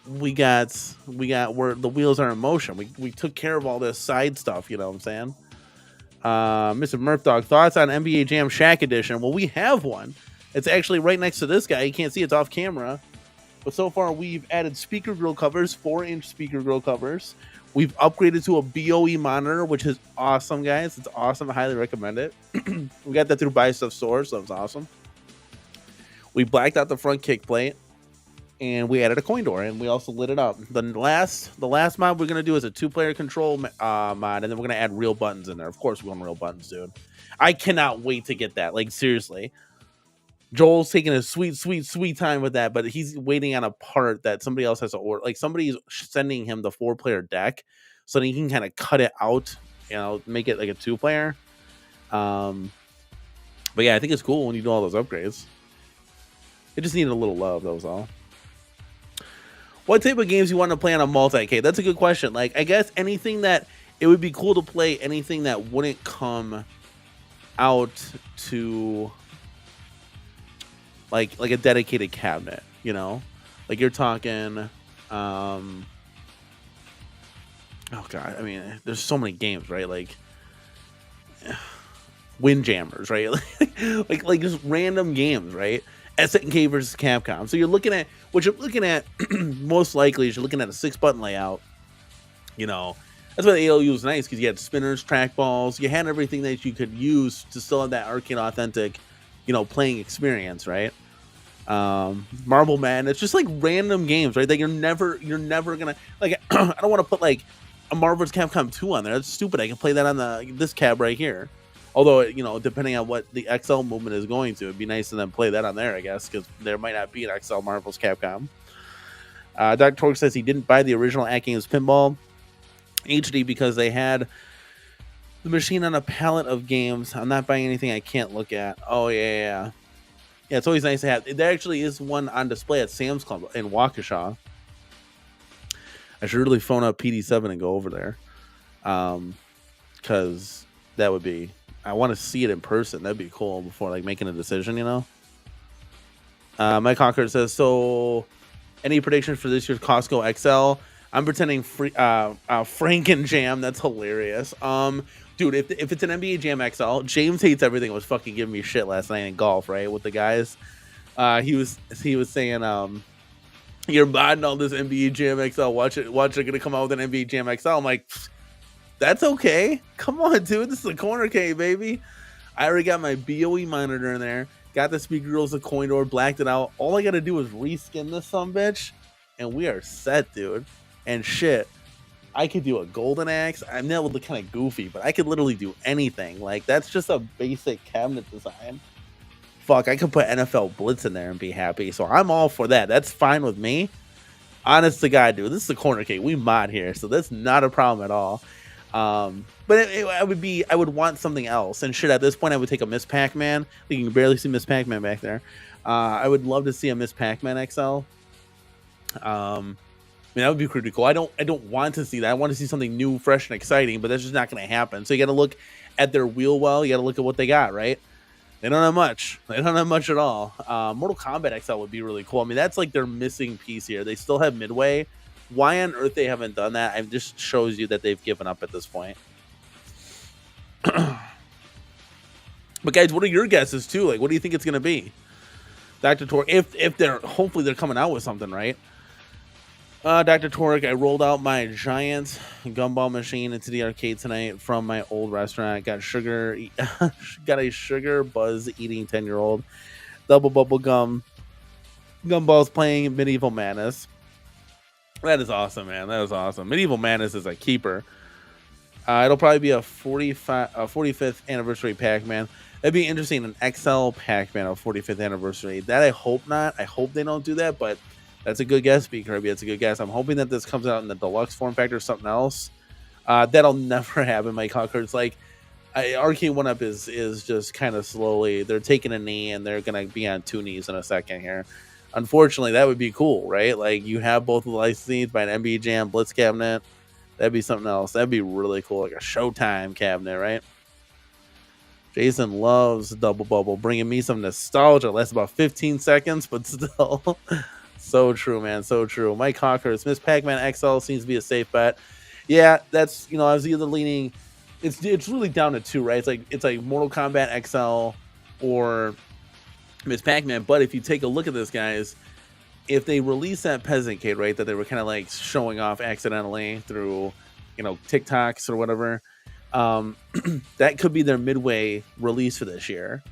we got where the wheels are in motion. We took care of all this side stuff, you know what I'm saying? Mr. Murph Dog, thoughts on NBA Jam Shack Edition? Well, we have one. It's actually right next to this guy. You can't see, it's off camera. But so far we've added speaker grill covers, 4-inch speaker grill covers. We've upgraded to a BOE monitor, which is awesome, guys. It's awesome. I highly recommend it. We got that through Buy Stuff Store, so that's awesome. We blacked out the front kick plate, and we added a coin door, and we also lit it up. The last mod we're gonna do is a 2-player control mod, and then we're gonna add real buttons in there. Of course, we want real buttons, dude. I cannot wait to get that. Like, seriously. Joel's taking a sweet time with that, but he's waiting on a part that somebody else has to order. Like, somebody's sending him the 4-player deck so that he can kind of cut it out, make it like a 2-player. But yeah, I think it's cool when you do all those upgrades. It just needed a little love, that was all. What type of games you want to play on a multi-K? That's a good question. Like, I guess anything that it would be cool to play, anything that wouldn't come out to like a dedicated cabinet, like you're talking oh god, I mean, there's so many games, right? Like Windjammers, right? like just random games, right? SNK versus Capcom. So you're looking at most likely is you're looking at a 6-button layout. That's why the ALU was nice, because you had spinners, trackballs, you had everything that you could use to still have that arcade authentic playing experience, right? Marble Man, it's just like random games, right? That you're never gonna like. I don't want to put like a Marvel vs. Capcom 2 on there. That's stupid. I can play that on this cab right here. Although, depending on what the XL movement is going to, it'd be nice to then play that on there, I guess, because there might not be an XL Marvel vs. Capcom. Dr. Torque says he didn't buy the original AtGames Pinball HD because they had the machine on a palette of games. I'm not buying anything I can't look at. Oh, yeah. Yeah, it's always nice to have. There actually is one on display at Sam's Club in Waukesha. I should really phone up PD7 and go over there. Because that would be... I want to see it in person. That'd be cool before making a decision, Mike Conquer says, so any predictions for this year's Costco XL? I'm pretending Franken Jam. That's hilarious. Dude, if it's an NBA Jam XL, James Hates Everything was fucking giving me shit last night in golf, right, with the guys. He was saying, you're modding all this NBA Jam XL. Watch it gonna come out with an NBA Jam XL. I'm like, that's okay. Come on, dude. This is a CornerCade, baby. I already got my BOE monitor in there. Got the speaker grills, the coin door, blacked it out. All I gotta do is reskin this sumbitch, and we are set, dude. And shit, I could do a golden axe. I know it would look kind of goofy, but I could literally do anything. Like, that's just a basic cabinet design. Fuck, I could put NFL Blitz in there and be happy. So I'm all for that. That's fine with me. Honest to God, dude. This is a CornerCade. We mod here, so that's not a problem at all. But I would want something else. And shit, at this point, I would take a Miss Pac-Man. You can barely see Miss Pac-Man back there. I would love to see a Miss Pac-Man XL. I mean, that would be pretty cool. I don't want to see that. I want to see something new, fresh, and exciting, but that's just not going to happen. So you got to look at their wheel well. You got to look at what they got, right? They don't have much. They don't have much at all. Mortal Kombat XL would be really cool. I mean, that's like their missing piece here. They still have Midway, Why on earth they haven't done that? It just shows you that they've given up at this point. But guys, what are your guesses too? Like, what do you think it's gonna be? Dr. Torque, if they're hopefully they're coming out with something, right? Dr. Torque, I rolled out my giant gumball machine into the arcade tonight from my old restaurant. Got a sugar buzz eating 10-year-old. Double bubble gumballs playing Medieval Madness. That is awesome, man. That is awesome. Medieval Madness is a keeper. It'll probably be a 45th anniversary Pac-Man. That'd be interesting, an XL Pac-Man of 45th anniversary. That I hope not. I hope they don't do that, but that's a good guess, B. Kirby. That's a good guess. I'm hoping that this comes out in the deluxe form factor or something else. That'll never happen, Mike Hawker. It's like Arcade 1-Up is just kind of slowly. They're taking a knee, and they're going to be on 2 knees in a second here. Unfortunately, that would be cool, right? Like, you have both of the licensees by an NBA Jam Blitz cabinet. That'd be something else. That'd be really cool, like a Showtime cabinet, right? Jason loves Double Bubble, bringing me some nostalgia. Lasts about 15 seconds, but still. So true, man. So true. Mike Hawkers, Miss Pac-Man XL seems to be a safe bet. Yeah, that's, I was either leaning. It's really down to 2, right? It's like Mortal Kombat XL or Miss Pac-Man. But if you take a look at this, guys, if they release that Peasant-Cade, right, that they were kind of like showing off accidentally through, TikToks or whatever, that could be their midway release for this year.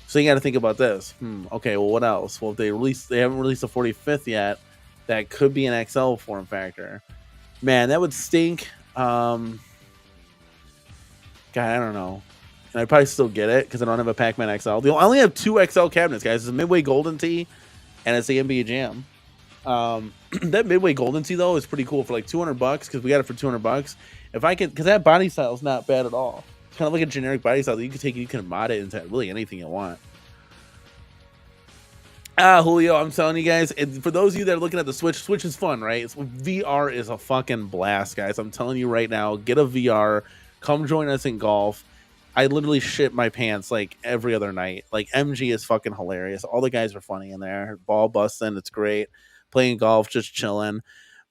So you got to think about this. Okay, well, what else? Well, if they haven't released the 45th yet, that could be an XL form factor. Man, that would stink. God, I don't know. And I'd probably still get it because I don't have a Pac-Man XL. I only have 2 XL cabinets, guys. It's a Midway Golden Tee and it's the NBA Jam. That Midway Golden Tee, though, is pretty cool for like $200 because we got it for $200. If I could, because that body style is not bad at all. It's kind of like a generic body style that you can mod it into really anything you want. Julio, I'm telling you guys, for those of you that are looking at the Switch is fun, right? VR is a fucking blast, guys. I'm telling you right now, get a VR. Come join us in golf. I literally shit my pants like every other night. Like, MG is fucking hilarious. All the guys are funny in there. Ball busting, it's great. Playing golf, just chilling.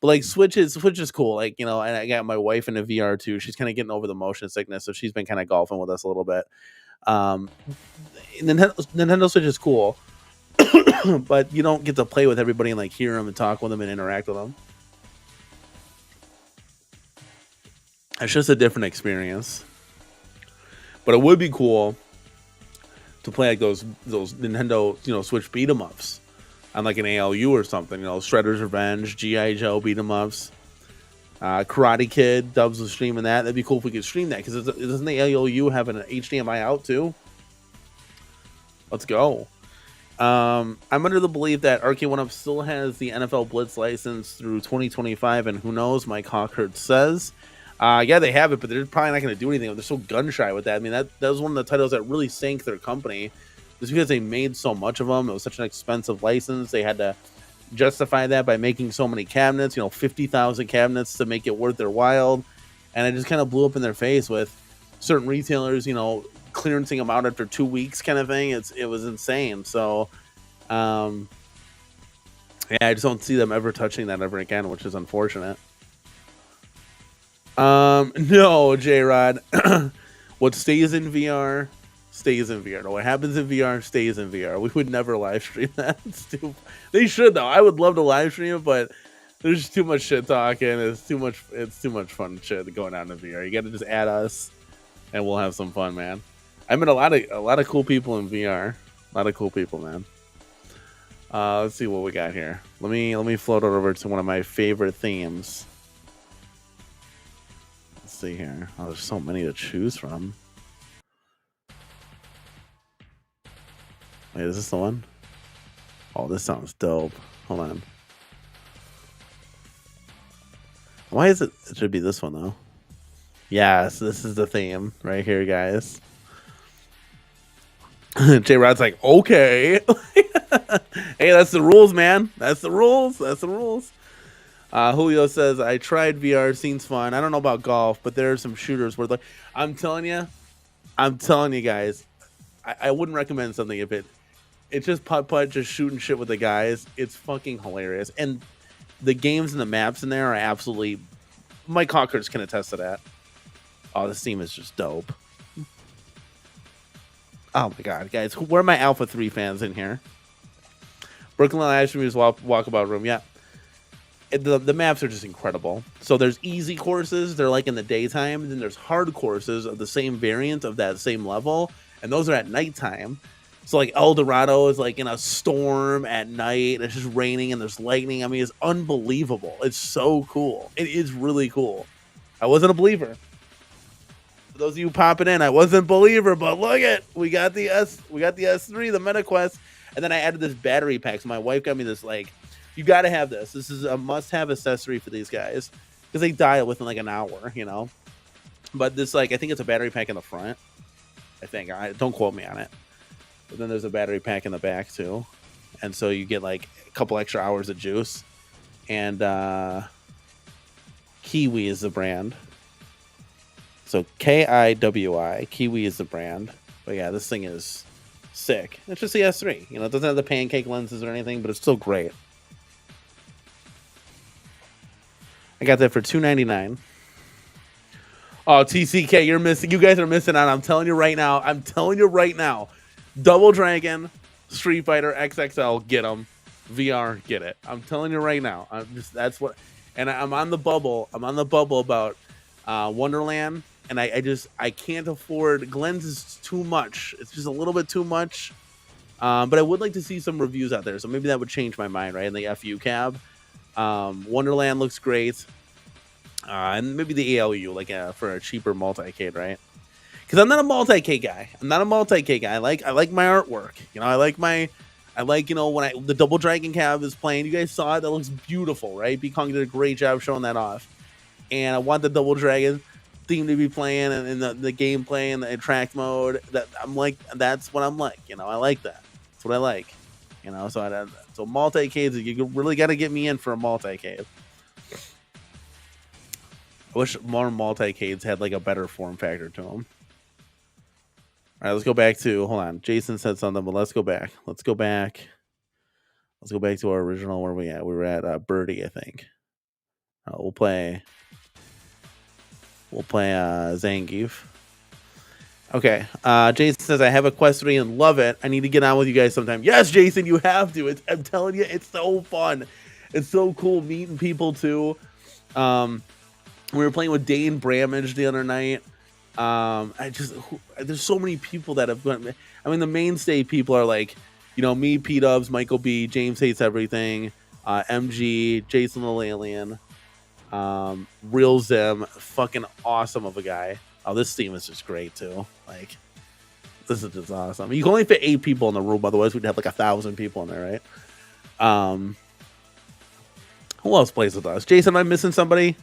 But like Switch is cool. Like, and I got my wife into VR too. She's kind of getting over the motion sickness, so she's been kind of golfing with us a little bit. Nintendo Switch is cool. But you don't get to play with everybody and like hear them and talk with them and interact with them. It's just a different experience. But it would be cool to play like those Nintendo Switch beat 'em ups on like an ALU or something. Shredder's Revenge, G.I. Joe beat 'em ups, Karate Kid. Dubs was streaming that. That'd be cool if we could stream that because doesn't the ALU have an HDMI out too? Let's go. I'm under the belief that Arcade 1-Up still has the NFL Blitz license through 2025, and who knows? Mike Hawkert says, yeah, they have it, but they're probably not going to do anything. They're so gun shy with that. I mean, that was one of the titles that really sank their company, just because they made so much of them. It was such an expensive license. They had to justify that by making so many cabinets, 50,000 cabinets to make it worth their while, and it just kind of blew up in their face with certain retailers, clearancing them out after 2 weeks kind of thing. It was insane. So yeah, I just don't see them ever touching that ever again, which is unfortunate. No, J-Rod. What stays in VR stays in VR. No, what happens in VR stays in VR. We would never live stream that. They should though. I would love to live stream it, but there's just too much shit talking. It's too much fun shit going on in VR. You got to just add us and we'll have some fun, man. I met a lot of cool people in VR. A lot of cool people, man. Let's see what we got here. Let me float it over to one of my favorite themes. Let's see here. Oh, there's so many to choose from. Wait, is this the one? Oh, this sounds dope. Hold on. Why is it? It should be this one though. Yes, this is the theme right here, guys. J-Rod's like, okay. Hey, that's the rules, man. That's the rules. That's the rules. Julio says, I tried VR. Seems fun. I don't know about golf, but there are some shooters where, like, I'm telling you guys, I wouldn't recommend something if it's just putt-putt, just shooting shit with the guys. It's fucking hilarious. And the games and the maps in there are absolutely. Mike Hawkers can attest to that. Oh, this team is just dope. Oh my god, guys, where are my Alpha 3 fans in here? Brooklyn Live Streamers Walkabout Room, yeah. The maps are just incredible. So there's easy courses, they're like in the daytime, and then there's hard courses of the same variant of that same level, and those are at nighttime. So like El Dorado is like in a storm at night, it's just raining and there's lightning. I mean, it's unbelievable. It's so cool. It is really cool. I wasn't a believer. For those of you popping in, I wasn't a believer, but look at we got the S3, the MetaQuest, and then I added this battery pack. So my wife got me this, like, you got to have this. This is a must-have accessory for these guys because they die within like an hour, you know. But this, like, I think it's a battery pack in the front. I think. Don't quote me on it. But then there's a battery pack in the back too, and so you get like a couple extra hours of juice. And Kiwi is the brand. So KIWI, Kiwi is the brand. But yeah, this thing is sick. It's just the S3. You know, it doesn't have the pancake lenses or anything, but it's still great. I got that for $2.99. Oh, TCK, you're missing. You guys are missing out. I'm telling you right now. I'm telling you right now. Double Dragon, Street Fighter XXL, get them. VR, get it. I'm telling you right now. That's what. And I'm on the bubble. I'm on the bubble about Wonderland, and I can't afford. Glenn's is too much. It's just a little bit too much. But I would like to see some reviews out there, so maybe that would change my mind, right? In the FU cab, Wonderland looks great, and maybe the ALU, like for a cheaper multi-cade, right? Because I'm not a multi-K guy. I like my artwork. You know, I like, you know, when the Double Dragon cab is playing. You guys saw it. That looks beautiful, right? B Kong did a great job showing that off. And I want the Double Dragon theme to be playing and the gameplay and the attract mode. That's what I'm like. You know, I like that. That's what I like. You know, so multi-Kades, you really got to get me in for a multi-Cade. I wish more multi-Cades had like a better form factor to them. All right, let's go back to, hold on. Jason said something, but let's go back. Let's go back to our original. Where we at? We were at Birdie, I think. We'll play Zangief. Okay. Jason says, I have a Quest 3 and love it. I need to get on with you guys sometime. Yes, Jason, you have to. I'm telling you, it's so fun. It's so cool meeting people too. We were playing with Dane Bramage the other night. There's so many people that have gone. I mean, the mainstay people are like, you know, me, P-Dubs, Michael B, James Hates Everything, MG, Jason Little Alien, Real Zim, fucking awesome of a guy. Oh, this team is just great too. Like, this is just awesome. You can only fit 8 people in the room, otherwise we'd have like 1,000 people in there, right? Who else plays with us? Jason, am I missing somebody?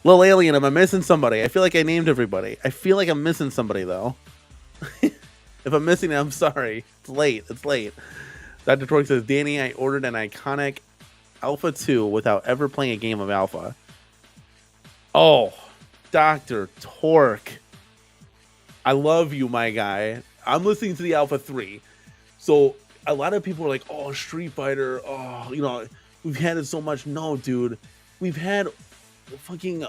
Little Alien, am I missing somebody? I feel like I named everybody. I feel like I'm missing somebody, though. If I'm missing it, I'm sorry. It's late. Dr. Torque says, Danny, I ordered an iconic Alpha 2 without ever playing a game of Alpha. Oh, Dr. Torque. I love you, my guy. I'm listening to the Alpha 3. So a lot of people are like, oh, Street Fighter. Oh, you know, we've had it so much. No, dude. We've had fucking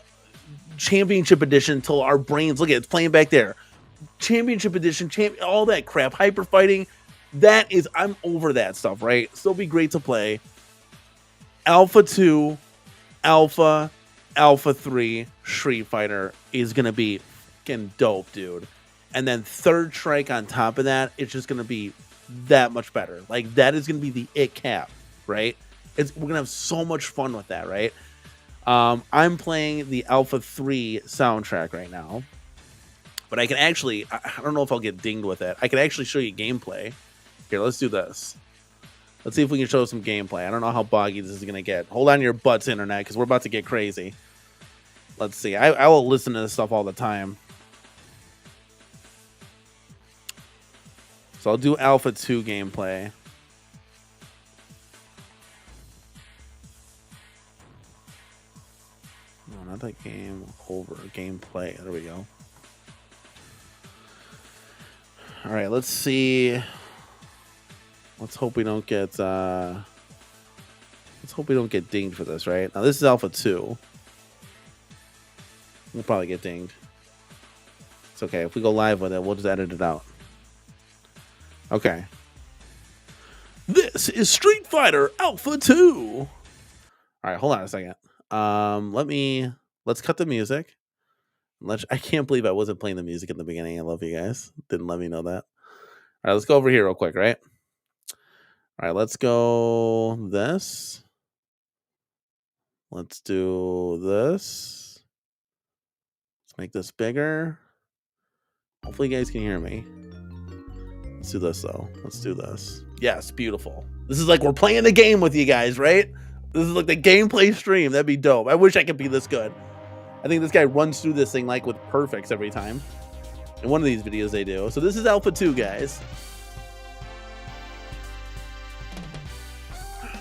Championship Edition till our brains, look at it, it's playing back there. Championship Edition, all that crap, hyper fighting, I'm over that stuff, right? Still be great to play. Alpha 2, Alpha 3, Street Fighter is gonna be fucking dope, dude. And then Third Strike on top of that, it's just gonna be that much better. Like, that is gonna be the it cap, right? We're gonna have so much fun with that, right? I'm playing the Alpha 3 soundtrack right now, but I can actually, I don't know if I'll get dinged with it. I can actually show you gameplay. Here, let's do this. Let's see if we can show some gameplay. I don't know how boggy this is going to get. Hold on to your butts, internet, because we're about to get crazy. Let's see. I will listen to this stuff all the time. So I'll do Alpha 2 gameplay. No, not that game over. Gameplay. There we go. All right, let's see. Let's hope we don't get Let's hope we don't get dinged for this, right? Now, this is Alpha 2. We'll probably get dinged. It's okay. If we go live with it, we'll just edit it out. Okay. This is Street Fighter Alpha 2. All right, hold on a second. Let's cut the music. I can't believe I wasn't playing the music in the beginning. I love you guys. Didn't let me know that. All right, let's go over here real quick, right? All right, let's go this. Let's do this. Let's make this bigger. Hopefully you guys can hear me. Let's do this, though. Let's do this. Yes, beautiful. This is like we're playing the game with you guys, right? This is like the gameplay stream. That'd be dope. I wish I could be this good. I think this guy runs through this thing like with perfects every time. In one of these videos they do. So this is Alpha 2, guys.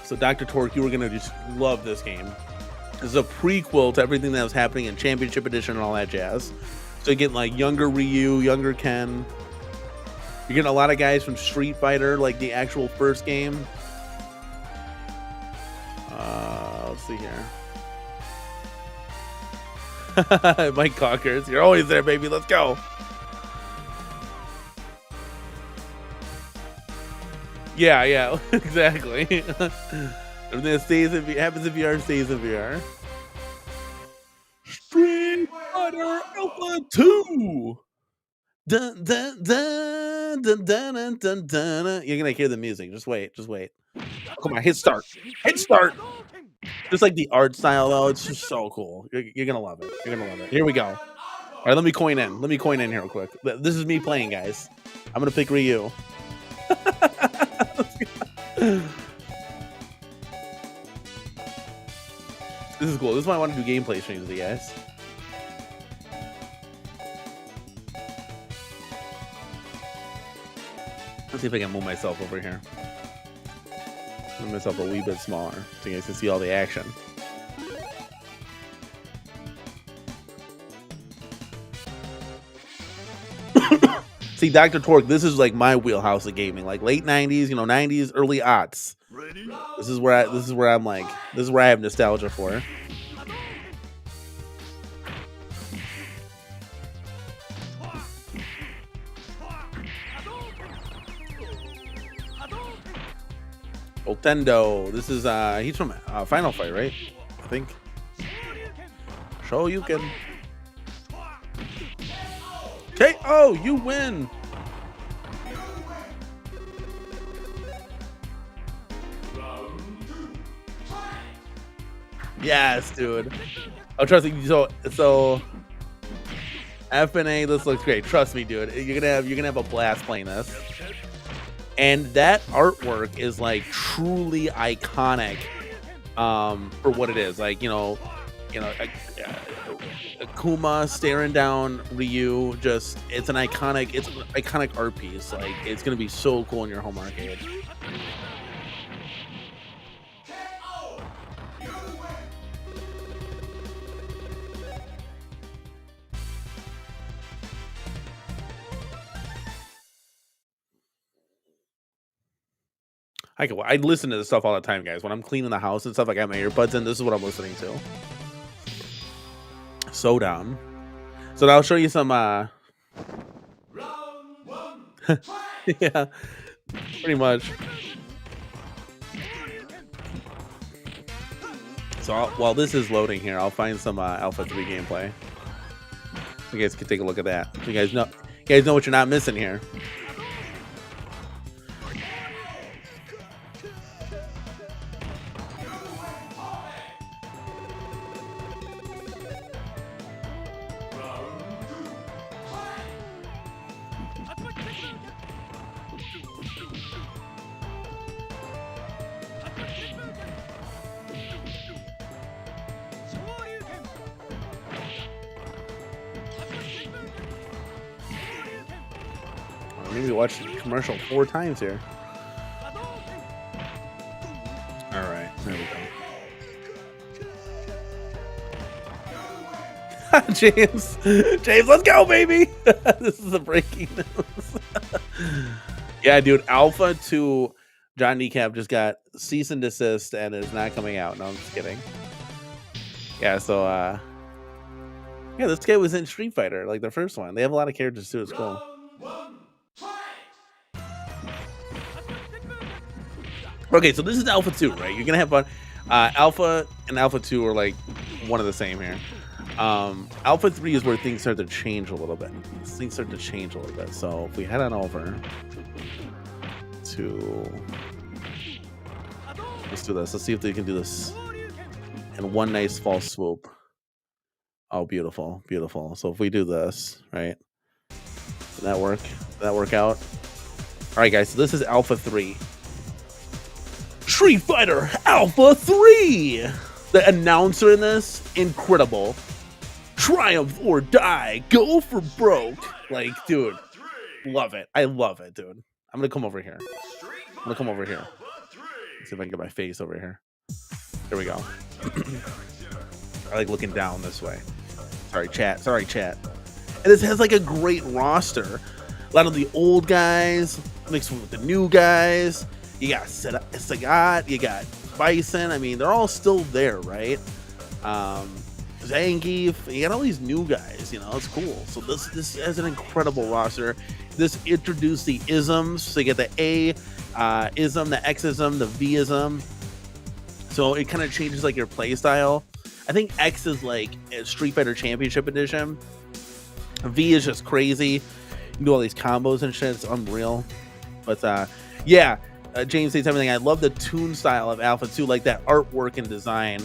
So Dr. Torque, you were going to just love this game. This is a prequel to everything that was happening in Championship Edition and all that jazz. So you get like younger Ryu, younger Ken. You're getting a lot of guys from Street Fighter, like the actual first game. Let's see here. Mike Cockers, you're always there, baby. Let's go. Yeah, exactly. Everything that stays in happens in VR stays in VR. Street Fighter Alpha 2. Dun, dun, dun, dun, dun, dun, dun, dun. You're gonna hear the music. Just wait. Oh, come on, hit start. Just like the art style, though, it's just so cool. You're gonna love it. Here we go. All right, let me coin in. Here real quick. This is me playing, guys. I'm gonna pick Ryu. This is cool. This is why I want to do gameplay streams with you guys. Let's see if I can move myself over here. Move myself a wee bit smaller so you guys can see all the action. See, Dr. Torque, this is like my wheelhouse of gaming, like late 90s, 90s, early aughts. This is where I have nostalgia for. Otendo. This is he's from Final Fight, right? I think. Shoryuken. KO, you win. Yes, dude. Oh, trust me. So F and A, this looks great. Trust me, dude. You're gonna have a blast playing this. And that artwork is like truly iconic for what it is. Like, Akuma staring down Ryu, it's an iconic art piece. Like, it's gonna be so cool in your home arcade. I listen to this stuff all the time, guys. When I'm cleaning the house and stuff, I got my earbuds in. This is what I'm listening to. So down. So now I'll show you some yeah, pretty much. So while this is loading here, I'll find some Alpha 3 gameplay. So you guys can take a look at that. So you guys know what you're not missing here. Maybe watch the commercial 4 times here. All right, there we go. James, let's go, baby! This is a breaking news. Yeah, dude, Alpha 2. John Decap just got cease and desist and is not coming out. No, I'm just kidding. Yeah, so yeah, this guy was in Street Fighter, like the first one. They have a lot of characters too. It's cool. Okay, so this is Alpha 2, right? You're gonna have fun. Alpha and Alpha 2 are like one of the same here. Alpha 3 is where things start to change a little bit. Things start to change a little bit. So if we head on over to, let's do this. Let's see if they can do this in one nice false swoop. Oh, beautiful, beautiful. So if we do this, right? Did that work? Did that work out? All right, guys. So this is Alpha 3. Street Fighter Alpha 3. The announcer in this, incredible. Triumph or die. Go for broke. Like, dude, love it. I love it, dude. I'm gonna come over here. I'm gonna come over here. Let's see if I can get my face over here. There we go. I like looking down this way. Sorry, chat. Sorry, chat. And this has like a great roster. A lot of the old guys mixed with the new guys. You got Sagat, you got Bison. I mean, they're all still there, right? Zangief, you got all these new guys, you know, it's cool. So this has an incredible roster. This introduced the isms. So you get the A ism, the X ism, the V ism. So it kind of changes like your play style. I think X is like a Street Fighter Championship Edition. V is just crazy. You can do all these combos and shit. It's unreal. But yeah, James says everything. I love the tune style of Alpha 2, like that artwork and design.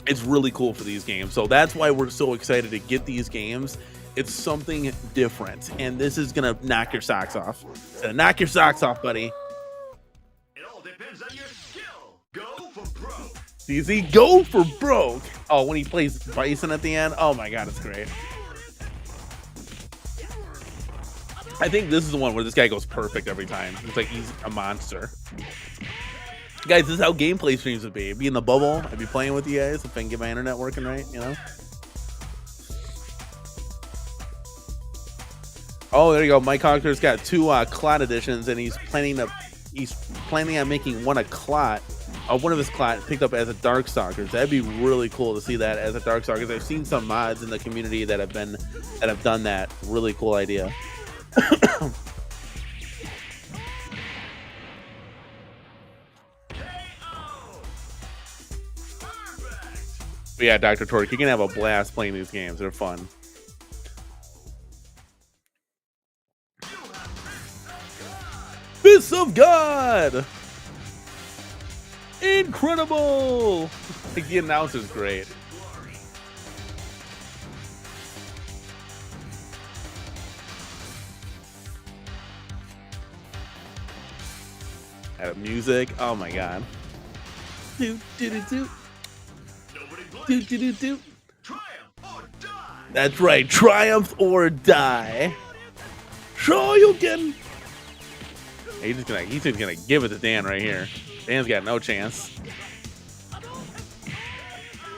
It's really cool for these games. So that's why we're so excited to get these games. It's something different. And this is going to knock your socks off. It's going to knock your socks off, buddy. It all depends on your skill. Go for broke. You see, go for broke. Oh, when he plays Bison at the end. Oh my God, it's great. I think this is the one where this guy goes perfect every time. It's like he's a monster. Guys, this is how gameplay streams would be. I'd be in the bubble. I'd be playing with you guys if I can get my internet working right, you know? Oh, there you go. Mike Hawker's got 2 Clot editions, and he's planning on making one of his Clot picked up as a Darkstalkers. That'd be really cool to see that as a Darkstalkers. I've seen some mods in the community that have done that. Really cool idea. But yeah, Dr. Torque, you can have a blast playing these games. They're fun. Fist of God! Incredible! Like the announcer's great. Add music. Oh my God. Do do do do. Do do do do. That's right. Triumph or die. Shoryuken. He's just gonna give it to Dan right here. Dan's got no chance.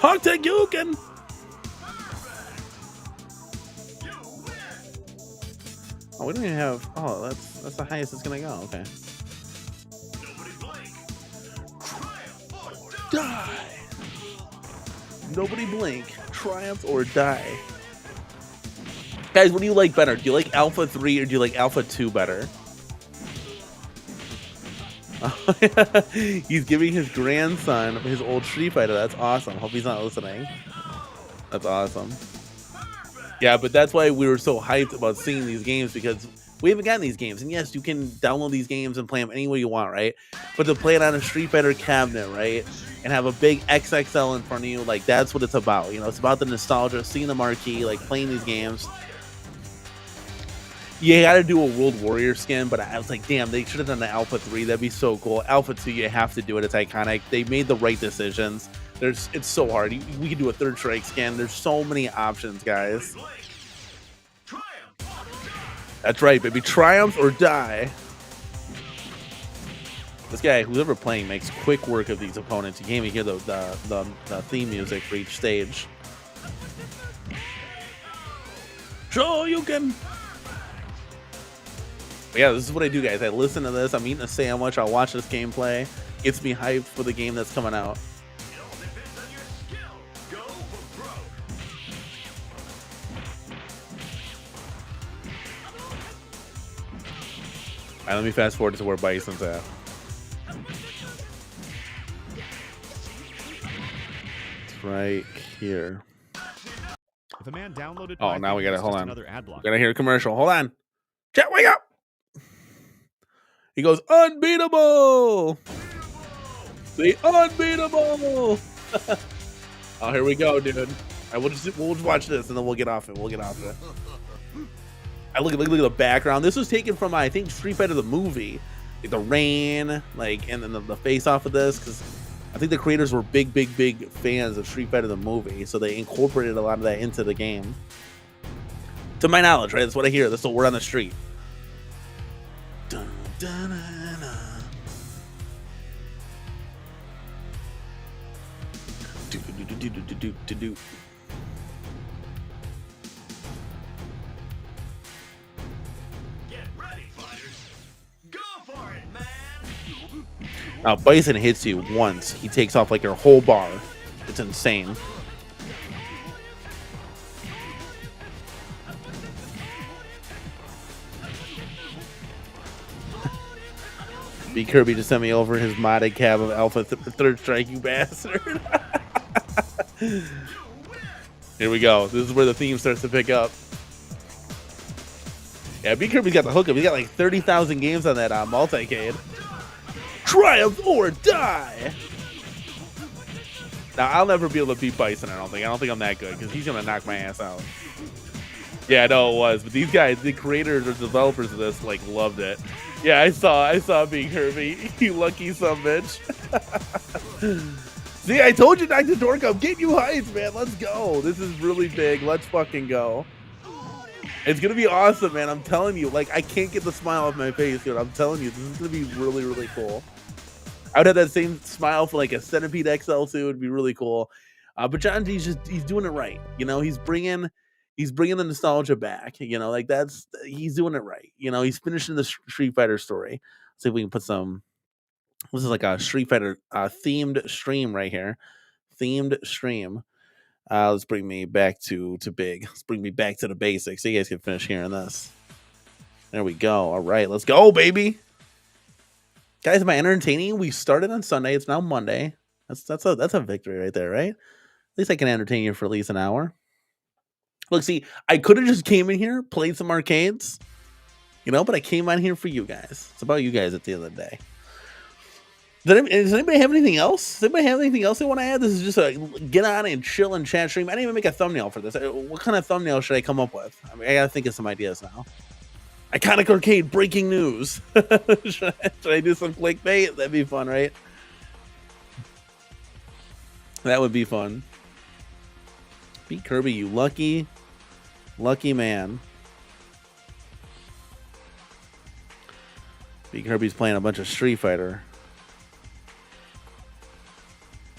Hawk-Tag-Yuken. Oh, we don't even have. Oh, that's the highest it's gonna go. Okay. Die. Nobody blink. Triumph or die. Guys, what do you like better? Do you like Alpha 3 or do you like Alpha 2 better? He's giving his grandson his old Street Fighter. That's awesome. Hope he's not listening. That's awesome. Yeah, but that's why we were so hyped about seeing these games, because we haven't gotten these games. And yes, you can download these games and play them any way you want, right? But to play it on a Street Fighter cabinet, right? And have a big XXL in front of you, like, that's what it's about. You know, it's about the nostalgia, seeing the marquee, like, playing these games. You gotta do a World Warrior skin, but I was like, damn, they should have done the Alpha 3. That'd be so cool. Alpha 2, you have to do it. It's iconic. They made the right decisions. It's so hard. We could do a Third Strike skin. There's so many options, guys. That's right, baby. Triumph or die. This guy, who's ever playing, makes quick work of these opponents. You can't even hear the theme music for each stage. Shoryuken. But yeah, this is what I do, guys. I listen to this. I'm eating a sandwich. I'll watch this gameplay. Gets me hyped for the game that's coming out. It all depends on your skill. Go for broke. All right, let me fast forward to where Bison's at. It's right here. If a man downloaded Oh, now we gotta hold on. another ad block. Gotta hear a commercial. Hold on. Chat, wake up. He goes, unbeatable. The unbeatable. Oh, here we go, dude. All right, we'll just watch this and then we'll get off it. We'll get off it. I look at the background. This was taken from, I think, Street Fighter the movie, like the rain, like, and then the face off of this, because I think the creators were big fans of Street Fighter the movie, so they incorporated a lot of that into the game. To my knowledge, right? That's what I hear. That's the word on the street. Dun, dun, dun, dun. Do, do, do, do, do, do, do, do. Get ready, fighters. Go for it, man. Now, Bison hits you once. He takes off like your whole bar. It's insane. B Kirby just sent me over his modded cab of Alpha Third Strike, you bastard. Here we go. This is where the theme starts to pick up. Yeah, B Kirby's got the hookup. He's got like 30,000 games on that multicade. Triumph or die. Now, I'll never be able to beat Bison, I don't think. I don't think I'm that good, because he's going to knock my ass out. Yeah, I know it was. But these guys, the creators or developers of this, like, loved it. Yeah, I saw B Kirby. You lucky son of a bitch. See, I told you, Dr. Dork, I'm getting you heights, man. Let's go. This is really big. Let's fucking go. It's going to be awesome, man. I'm telling you. Like, I can't get the smile off my face, dude. I'm telling you, this is going to be really cool. I would have that same smile for like a Centipede XL too. It'd be really cool. But John D's he's doing it right. You know, he's bringing the nostalgia back. You know, like he's doing it right. You know, he's finishing the Street Fighter story. Let's see if we can put some. This is like a Street Fighter themed stream right here. Themed stream. Let's bring me back to big. Let's bring me back to the basics so you guys can finish hearing this. There we go. All right, let's go, baby. Guys, am I entertaining? We started on Sunday. It's now Monday. That's a victory right there, right? At least I can entertain you for at least an hour. Look, see, I could have just came in here, played some arcades, you know, but I came on here for you guys. It's about you guys at the end of the day. Does anybody have anything else? Does anybody have anything else they want to add? This is just a get on and chill and chat stream. I didn't even make a thumbnail for this. What kind of thumbnail should I come up with? I mean, I gotta think of some ideas now. Iconic Arcade breaking news. should I do some clickbait? That'd be fun, right? That would be fun. Beat Kirby, you lucky man. Beat Kirby's playing a bunch of Street Fighter.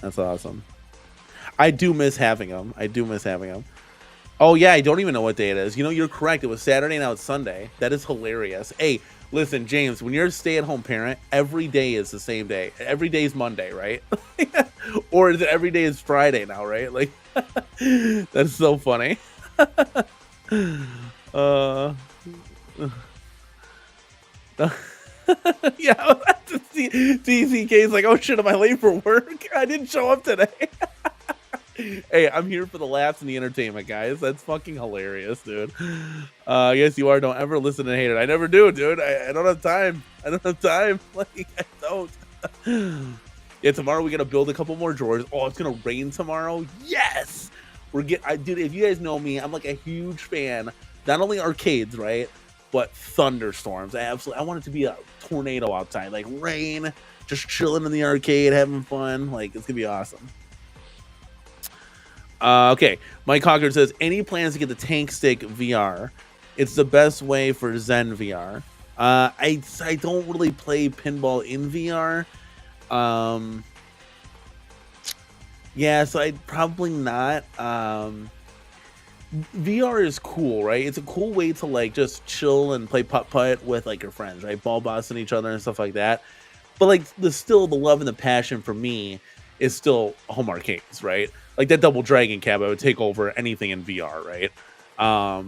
That's awesome. I do miss having them. Oh, yeah, I don't even know what day it is. You know, you're correct. It was Saturday, now it's Sunday. That is hilarious. Hey, listen, James, when you're a stay-at-home parent, every day is the same day. Every day is Monday, right? Or is it every day is Friday now, right? Like, that's so funny. Yeah, TCK's like, oh, shit, am I late for work? I didn't show up today. Hey, I'm here for the laughs and the entertainment, guys. That's fucking hilarious, dude. Yes, you are. Don't ever listen and hate it. I never do, dude. I don't have time. Like, I don't. Yeah, tomorrow we gotta build a couple more drawers. Oh, it's gonna rain tomorrow. Yes, dude. If you guys know me, I'm like a huge fan. Not only arcades, right, but thunderstorms. I want it to be a tornado outside, like rain, just chilling in the arcade, having fun. Like, it's gonna be awesome. Okay, Mike Hawker says, any plans to get the Tank Stick VR? It's the best way for Zen VR. I don't really play pinball in VR. Yeah, so I'd probably not. VR is cool, right? It's a cool way to like just chill and play putt-putt with like your friends, right? Ball busting each other and stuff like that. But like the love and the passion for me is still home arcades, right? Like that Double Dragon cab, I would take over anything in VR, right?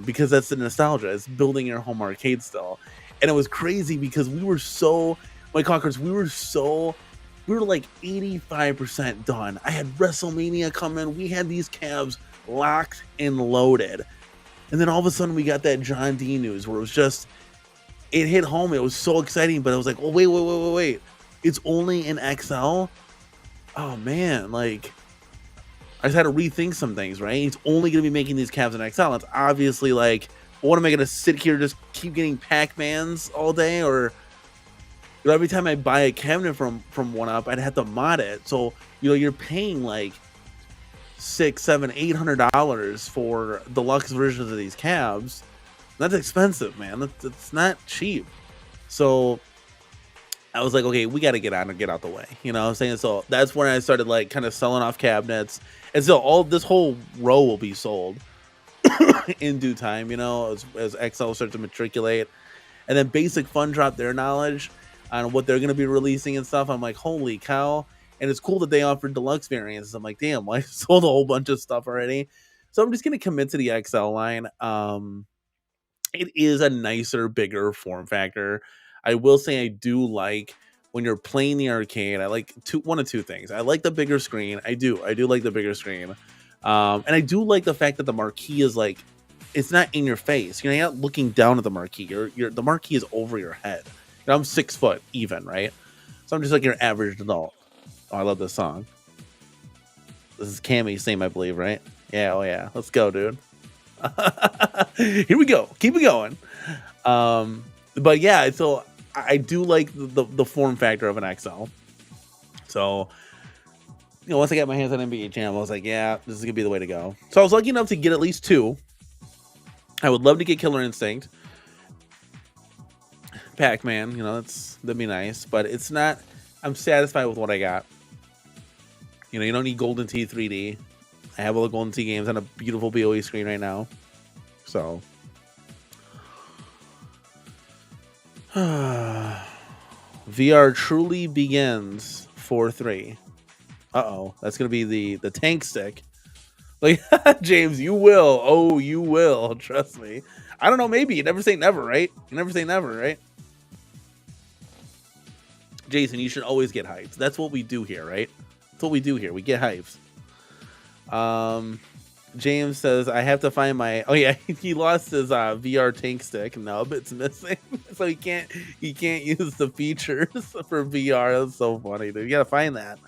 Because that's the nostalgia. It's building your home arcade still. And it was crazy because we were so my Conquerors, we were like 85% done. I had WrestleMania coming. We had these cabs locked and loaded. And then all of a sudden we got that John D news where it was just it hit home. It was so exciting, but I was like, oh wait. It's only in XL? Oh man, like I just had to rethink some things, right? It's only gonna be making these cabs in XL. It's obviously like, what am I gonna sit here just keep getting Pac-Mans all day? Or every time I buy a cabinet from one up, I'd have to mod it. So, you're paying like $600, $700, $800 for deluxe versions of these cabs. That's expensive, man. That's not cheap. So I was like, okay, we got to get on and get out the way. You know what I'm saying? So that's when I started like kind of selling off cabinets. And so all this whole row will be sold in due time, as XL starts to matriculate. And then Basic Fun dropped their knowledge on what they're going to be releasing and stuff. I'm like, holy cow. And it's cool that they offered deluxe variants. I'm like, damn, I sold a whole bunch of stuff already. So I'm just going to commit to the XL line. It is a nicer, bigger form factor. I will say I do like when you're playing the arcade. I like one of two things. I like the bigger screen. I do like the bigger screen. And I do like the fact that the marquee is like, it's not in your face. You're not looking down at the marquee. The marquee is over your head. I'm 6 foot even, right? So I'm just like your average adult. Oh, I love this song. This is Cammy's theme, I believe, right? Yeah, oh yeah. Let's go, dude. Here we go. Keep it going. But yeah, so I do like the form factor of an XL. So, once I got my hands on NBA Jam, I was like, yeah, this is gonna be the way to go. So I was lucky enough to get at least 2. I would love to get Killer Instinct, Pac-Man. That'd be nice, but it's not. I'm satisfied with what I got. You don't need Golden Tee 3D. I have all the Golden Tee games on a beautiful BOE screen right now. So VR truly begins 4-3. That's gonna be the tank stick. Like James, you will. Oh, you will. Trust me. I don't know. Maybe you never say never, right? You never say never, right? Jason, you should always get hyped. That's what we do here, right? That's what we do here. We get hyped. James says, I have to find my... Oh, yeah. He lost his VR tank stick nub. It's missing. So he can't use the features for VR. That's so funny, dude. You got to find that.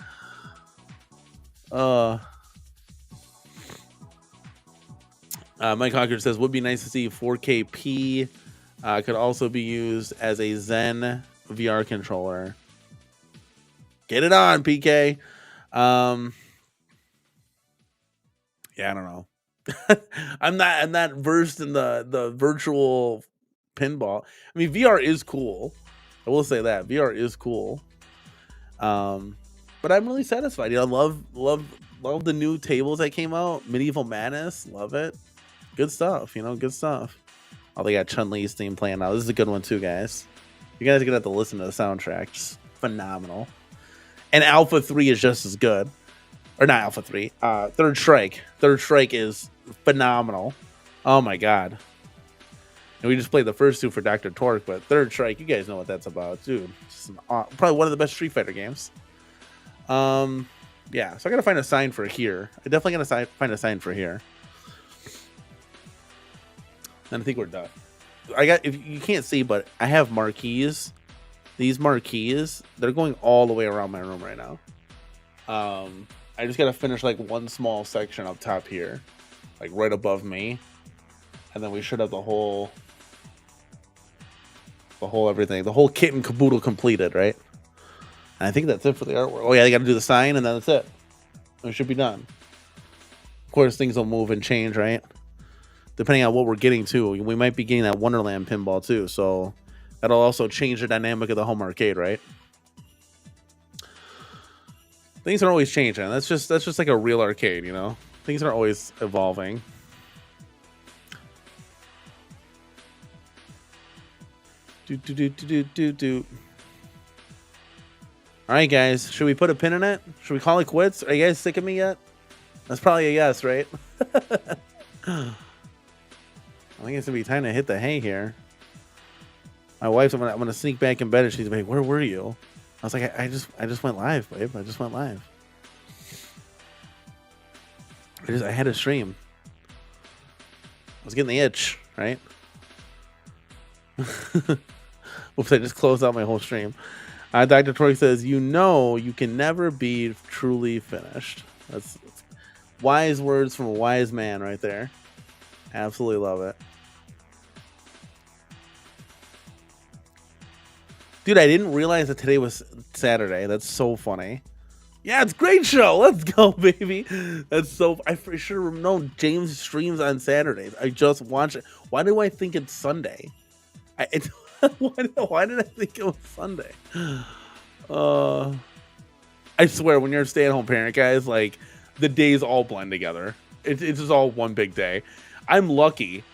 Mike Hawker says, would be nice to see 4KP could also be used as a Zen VR controller. Get it on, PK. Yeah, I don't know. I'm not versed in the virtual pinball. I mean, VR is cool. I will say that VR is cool. But I'm really satisfied. Love the new tables that came out. Medieval Madness, love it. Good stuff. Good stuff. Oh, they got Chun-Li's theme playing now. This is a good one too, guys. You guys are gonna have to listen to the soundtrack. Just phenomenal. And Alpha 3 is just as good. Or not Alpha 3. Third Strike. Third Strike is phenomenal. Oh my god. And we just played the first 2 for Dr. Torque, but Third Strike, you guys know what that's about, dude. Probably one of the best Street Fighter games. Yeah, so I gotta find a sign for here. I definitely gotta find a sign for here. And I think we're done. If you can't see, but I have marquees. These marquees, they're going all the way around my room right now. I just gotta finish like one small section up top here, like right above me, and then we should have the whole everything, the whole kit and caboodle completed, right? And I think that's it for the artwork. Oh yeah, they gotta do the sign, and then that's it. We should be done. Of course, things will move and change, right? Depending on what we're getting to, we might be getting that Wonderland pinball too, so that'll also change the dynamic of the home arcade, right? Things are always changing. That's just like a real arcade, Things are always evolving. All right, guys. Should we put a pin in it? Should we call it quits? Are you guys sick of me yet? That's probably a yes, right? I think it's gonna be time to hit the hay here. My wife's. I'm gonna sneak back in bed, and she's like, "Where were you?" I was like, I just went live, babe. I just went live. I had a stream. I was getting the itch, right? Oops, I just closed out my whole stream. Dr. Troy says, you can never be truly finished. That's wise words from a wise man right there. Absolutely love it. Dude, I didn't realize that today was Saturday. That's so funny. Yeah, it's a great show. Let's go, baby. That's so... I for sure know James streams on Saturdays. I just watch it. Why do I think it's Sunday? Why did I think it was Sunday? I swear, when you're a stay-at-home parent, guys, like, the days all blend together. It's just all one big day. I'm lucky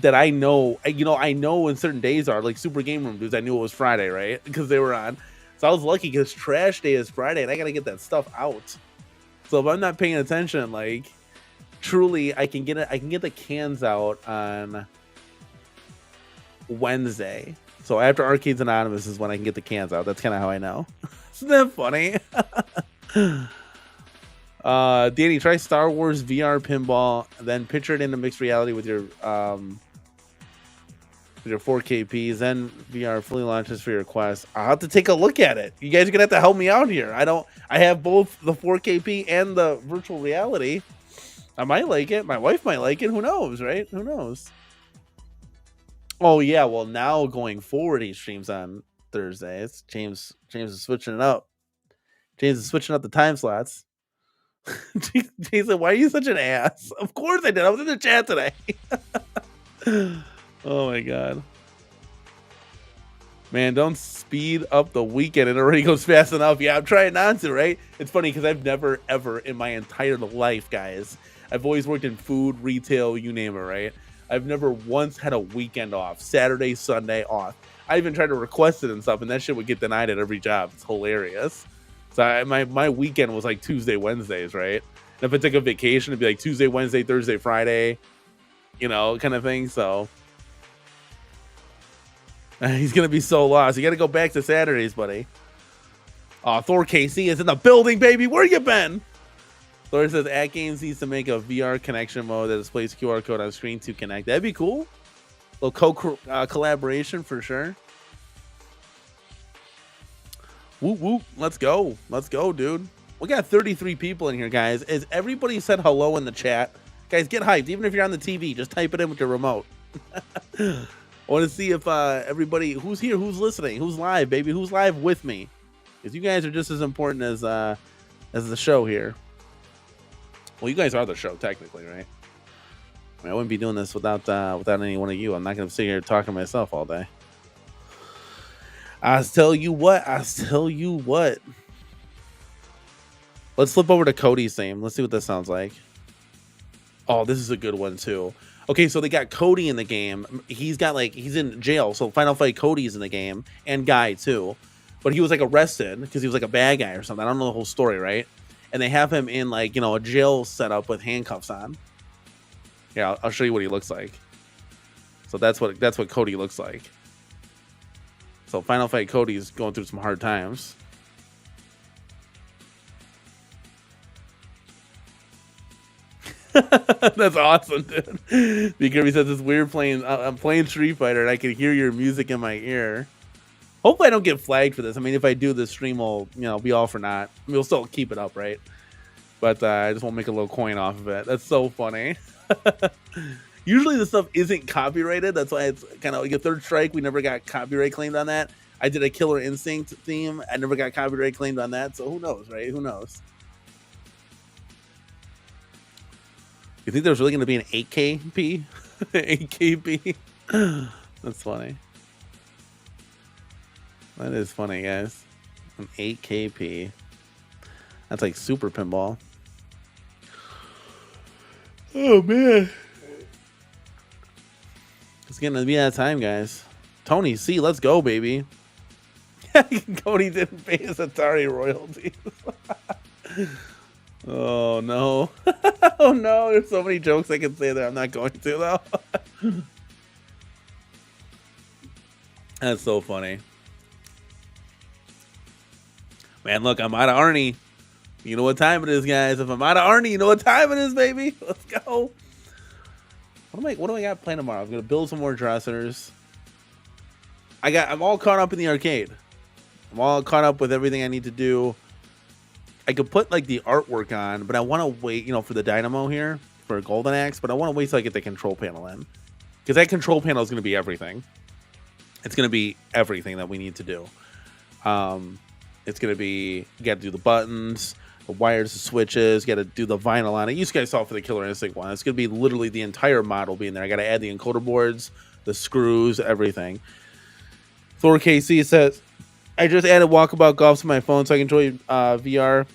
that I know when certain days are, like Super Game Room dudes, I knew it was Friday, right? Because they were on. So I was lucky because trash day is Friday, and I got to get that stuff out. So if I'm not paying attention, like, truly, I can get the cans out on Wednesday. So after Arcades Anonymous is when I can get the cans out. That's kind of how I know. Isn't that funny? Danny, try Star Wars VR pinball, then picture it into mixed reality with your 4KPs, then VR fully launches for your Quest. I'll have to take a look at it. You guys are gonna have to help me out here. I have both the 4KP and the virtual reality. I might like it. My wife might like it. Who knows, right? Who knows? Oh yeah, well now going forward he streams on Thursdays. James is switching it up. James is switching up the time slots. Jason, why are you such an ass? Of course I did. I was in the chat today. Oh my god. Man, don't speed up the weekend. It already goes fast enough. Yeah, I'm trying not to, right? It's funny because I've never, ever in my entire life, guys, I've always worked in food, retail, you name it, right? I've never once had a weekend off. Saturday, Sunday off. I even tried to request it and stuff, and that shit would get denied at every job. It's hilarious. So my weekend was like Tuesday, Wednesdays, right? And if I took a vacation, it'd be like Tuesday, Wednesday, Thursday, Friday, you know, kind of thing. So he's going to be so lost. You got to go back to Saturdays, buddy. Thor KC is in the building, baby. Where you been? Thor says AtGames needs to make a VR connection mode that displays QR code on screen to connect. That'd be cool. A little collaboration for sure. Whoop, whoop. Let's go. Let's go, dude. We got 33 people in here, guys. As everybody said hello in the chat. Guys, get hyped. Even if you're on the TV, just type it in with your remote. I want to see if everybody who's here, who's listening, who's live, baby, who's live with me. Because you guys are just as important as the show here. Well, you guys are the show, technically, right? I mean, I wouldn't be doing this without any one of you. I'm not going to sit here talking to myself all day. I'll tell you what. Let's flip over to Cody's theme. Let's see what this sounds like. Oh, this is a good one, too. Okay, so they got Cody in the game. He's in jail. So Final Fight Cody's in the game. And Guy, too. But he was, like, arrested because he was, like, a bad guy or something. I don't know the whole story, right? And they have him in, like, you know, a jail setup with handcuffs on. Yeah, I'll show you what he looks like. So that's what Cody looks like. So Final Fight Cody's going through some hard times. That's awesome, dude. Because says it's weird playing. I'm playing Street Fighter and I can hear your music in my ear. Hopefully I don't get flagged for this. I mean, if I do, this stream will, you know, be all for naught. We'll still keep it up, right? But I just won't make a little coin off of it. That's so funny. Usually the stuff isn't copyrighted. That's why it's kind of like a Third Strike. We never got copyright claimed on that. I did a Killer Instinct theme. I never got copyright claimed on that. So who knows, right? Who knows? You think there's really going to be an 8KP? 8KP? That's funny. That is funny, guys. An 8KP. That's like super pinball. Oh, man. It's getting to be that time, guys. Tony C, let's go, baby. Cody didn't pay his Atari royalties. Oh no. Oh no, there's so many jokes I can say that I'm not going to though. That's so funny. Man, look, I'm out of Arnie. You know what time it is, guys. If I'm out of Arnie, you know what time it is, baby. Let's go. What do I got planned tomorrow? I'm gonna build some more dressers. I'm all caught up in the arcade. I'm all caught up with everything I need to do. I could put like the artwork on, but I want to wait, for the dynamo here for a golden axe, but I want to wait till I get the control panel in. Because that control panel is going to be everything. It's going to be everything that we need to do. It's going to be, you got to do the buttons, the wires, the switches, you got to do the vinyl on it. You guys saw for the Killer Instinct one. It's going to be literally the entire model being there. I got to add the encoder boards, the screws, everything. Thor KC says, I just added Walkabout Golf to my phone so I can enjoy VR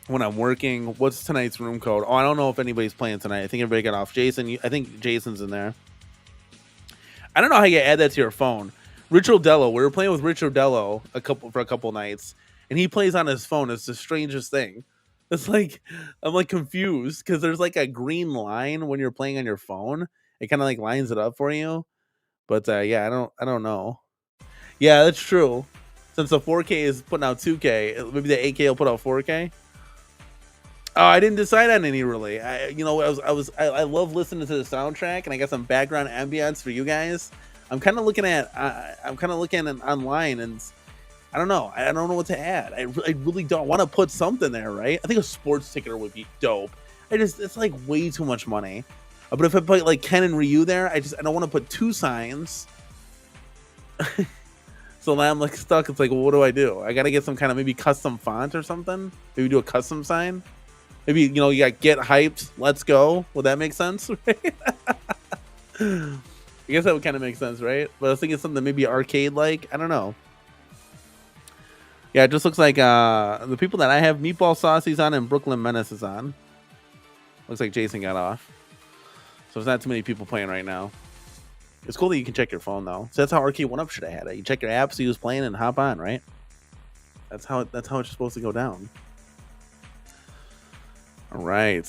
when I'm working. What's tonight's room code? Oh, I don't know if anybody's playing tonight. I think everybody got off. Jason, I think Jason's in there. I don't know how you add that to your phone. Rich Odello, we were playing with Rich Odello for a couple nights, and he plays on his phone. It's the strangest thing. It's like I'm like confused because there's like a green line when you're playing on your phone. It kind of like lines it up for you. But yeah, I don't know. Yeah, that's true. Since the 4K is putting out 2K, maybe the 8K will put out 4K. Oh, I didn't decide on any really. I love listening to the soundtrack, and I got some background ambience for you guys. I'm kind of looking at online, and I don't know. I don't know what to add. I really don't want to put something there, right? I think a sports ticker would be dope. It's like way too much money. But if I put like Ken and Ryu there, I don't want to put two signs. So now I'm like stuck. It's like, well, what do I do? I gotta get some kind of maybe custom font or something. Maybe do a custom sign. Maybe you got get hyped. Let's go. Would that make sense? Right? I guess that would kind of make sense, right? But I was thinking something maybe arcade like. I don't know. Yeah, it just looks like the people that I have, Meatball Saucy's on and Brooklyn Menace is on. Looks like Jason got off. So there's not too many people playing right now. It's cool that you can check your phone though. So that's how Arcade 1-Up should have had it. You check your app, see who's playing, and hop on, right? That's how it's supposed to go down. All right.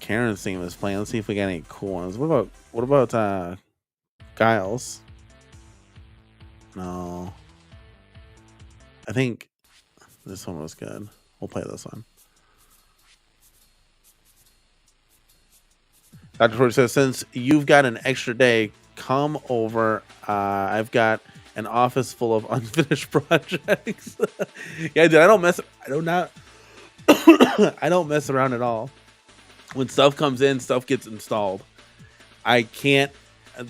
Karen's team is playing. Let's see if we got any cool ones. What about Giles? No. I think this one was good. We'll play this one. Dr. Ford says, since you've got an extra day, come over. I've got an office full of unfinished projects. Yeah, dude, I don't mess around at all. When stuff comes in, stuff gets installed. I can't,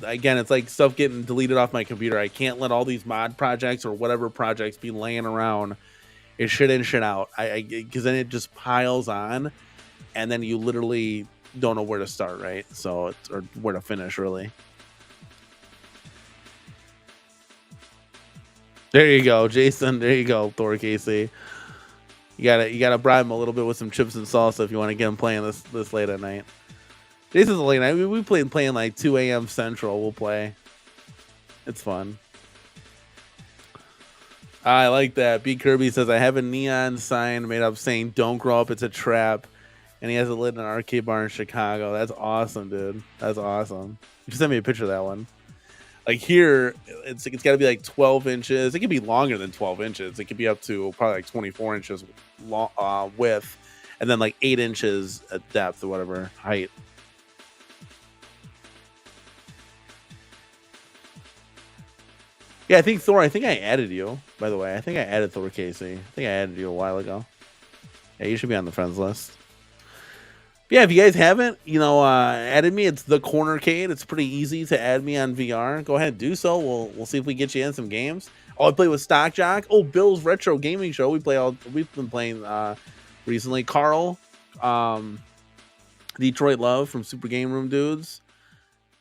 again, it's like stuff getting deleted off my computer. I can't let all these mod projects or whatever projects be laying around. It's shit in, shit out. Because then it just piles on, and then you literally don't know where to start, right? So or where to finish, really. There you go, Jason. There you go, Thor KC. You gotta bribe him a little bit with some chips and salsa if you want to get him playing this late at night. Jason's a late night. We playing like 2 a.m. Central. We'll play. It's fun. I like that. B Kirby says, I have a neon sign made up saying "Don't grow up, it's a trap." And he has it lit in an arcade bar in Chicago. That's awesome, dude. That's awesome. You sent me a picture of that one. Like here, it's got to be like 12 inches. It could be longer than 12 inches. It could be up to probably like 24 inches long, width, and then like 8 inches at depth or whatever height. Yeah, I think Thor. I think I added you. By the way, I think I added Thor Casey. I think I added you a while ago. Yeah, you should be on the friends list. Yeah, if you guys haven't, added me, it's the CornerCade. It's pretty easy to add me on VR. Go ahead and do so. We'll see if we get you in some games. Oh, I play with Stock Jock. Oh, Bill's Retro Gaming Show. We've been playing recently. Carl, Detroit Love from Super Game Room Dudes.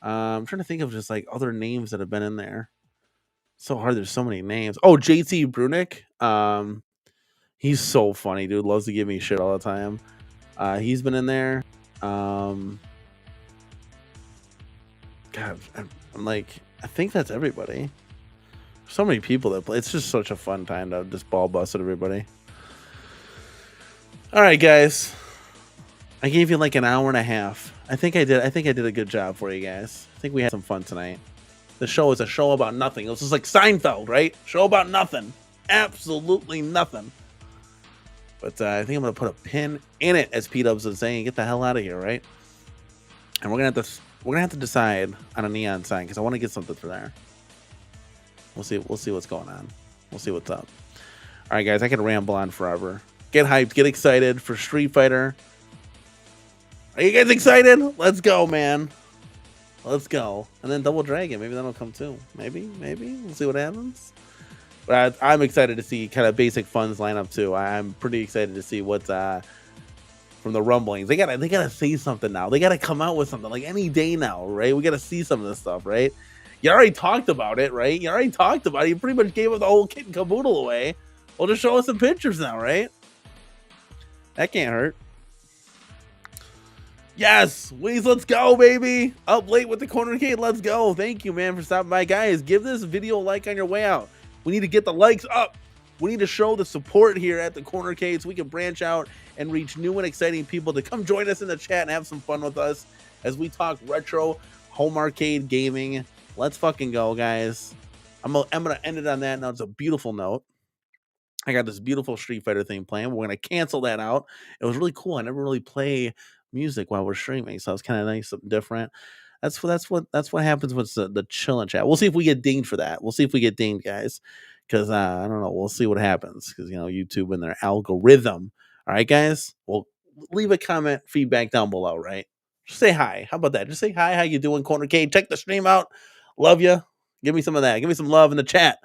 I'm trying to think of just like other names that have been in there. So hard. There's so many names. Oh, JT Brunick. He's so funny, dude. Loves to give me shit all the time. He's been in there. God, I'm like, I think that's everybody. So many people that play. It's just such a fun time to just ball bust at everybody. All right, guys. I gave you like an hour and a half. I think I did a good job for you guys. I think we had some fun tonight. The show is a show about nothing. It was just like Seinfeld, right? Show about nothing. Absolutely nothing. But I think I'm gonna put a pin in it, as P-Dubs is saying. Get the hell out of here, right? And we're gonna have to decide on a neon sign because I want to get something for there. We'll see what's going on. We'll see what's up. All right, guys, I could ramble on forever. Get hyped, get excited for Street Fighter. Are you guys excited? Let's go, man. Let's go. And then Double Dragon. Maybe that'll come too. Maybe. We'll see what happens. But I'm excited to see kind of basic funds line up too. I'm pretty excited to see what's from the rumblings. They gotta say something now. They gotta come out with something like any day now, right? We gotta see some of this stuff, right? You already talked about it, right? You already talked about it. You pretty much gave us the whole kit and caboodle away. Well, just show us some pictures now, right? That can't hurt. Yes, Weez, let's go, baby. Up late with the CornerCade, let's go. Thank you, man, for stopping by. Guys, give this video a like on your way out. We need to get the likes up. We need to show the support here at the CornerCade so we can branch out and reach new and exciting people to come join us in the chat and have some fun with us as we talk retro home arcade gaming. Let's fucking go, guys. I'm gonna end it on that note. It's a beautiful note. I got this beautiful Street Fighter thing playing. We're gonna cancel that out. It was really cool. I never really play music while we're streaming, so it's kind of nice, something different. That's what happens with the chill and chat. We'll see if we get dinged for that. We'll see if we get dinged, guys, because I don't know. We'll see what happens because YouTube and their algorithm. All right, guys. Well, leave a comment, feedback down below. Right? Just say hi. How about that? Just say hi. How you doing, CornerCade? Check the stream out. Love you. Give me some of that. Give me some love in the chat.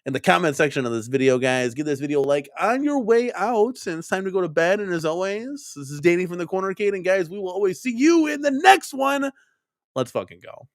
In the comment section of this video, guys. Give this video a like on your way out. And it's time to go to bed. And as always, this is Danny from the CornerCade. And guys, we will always see you in the next one. Let's fucking go.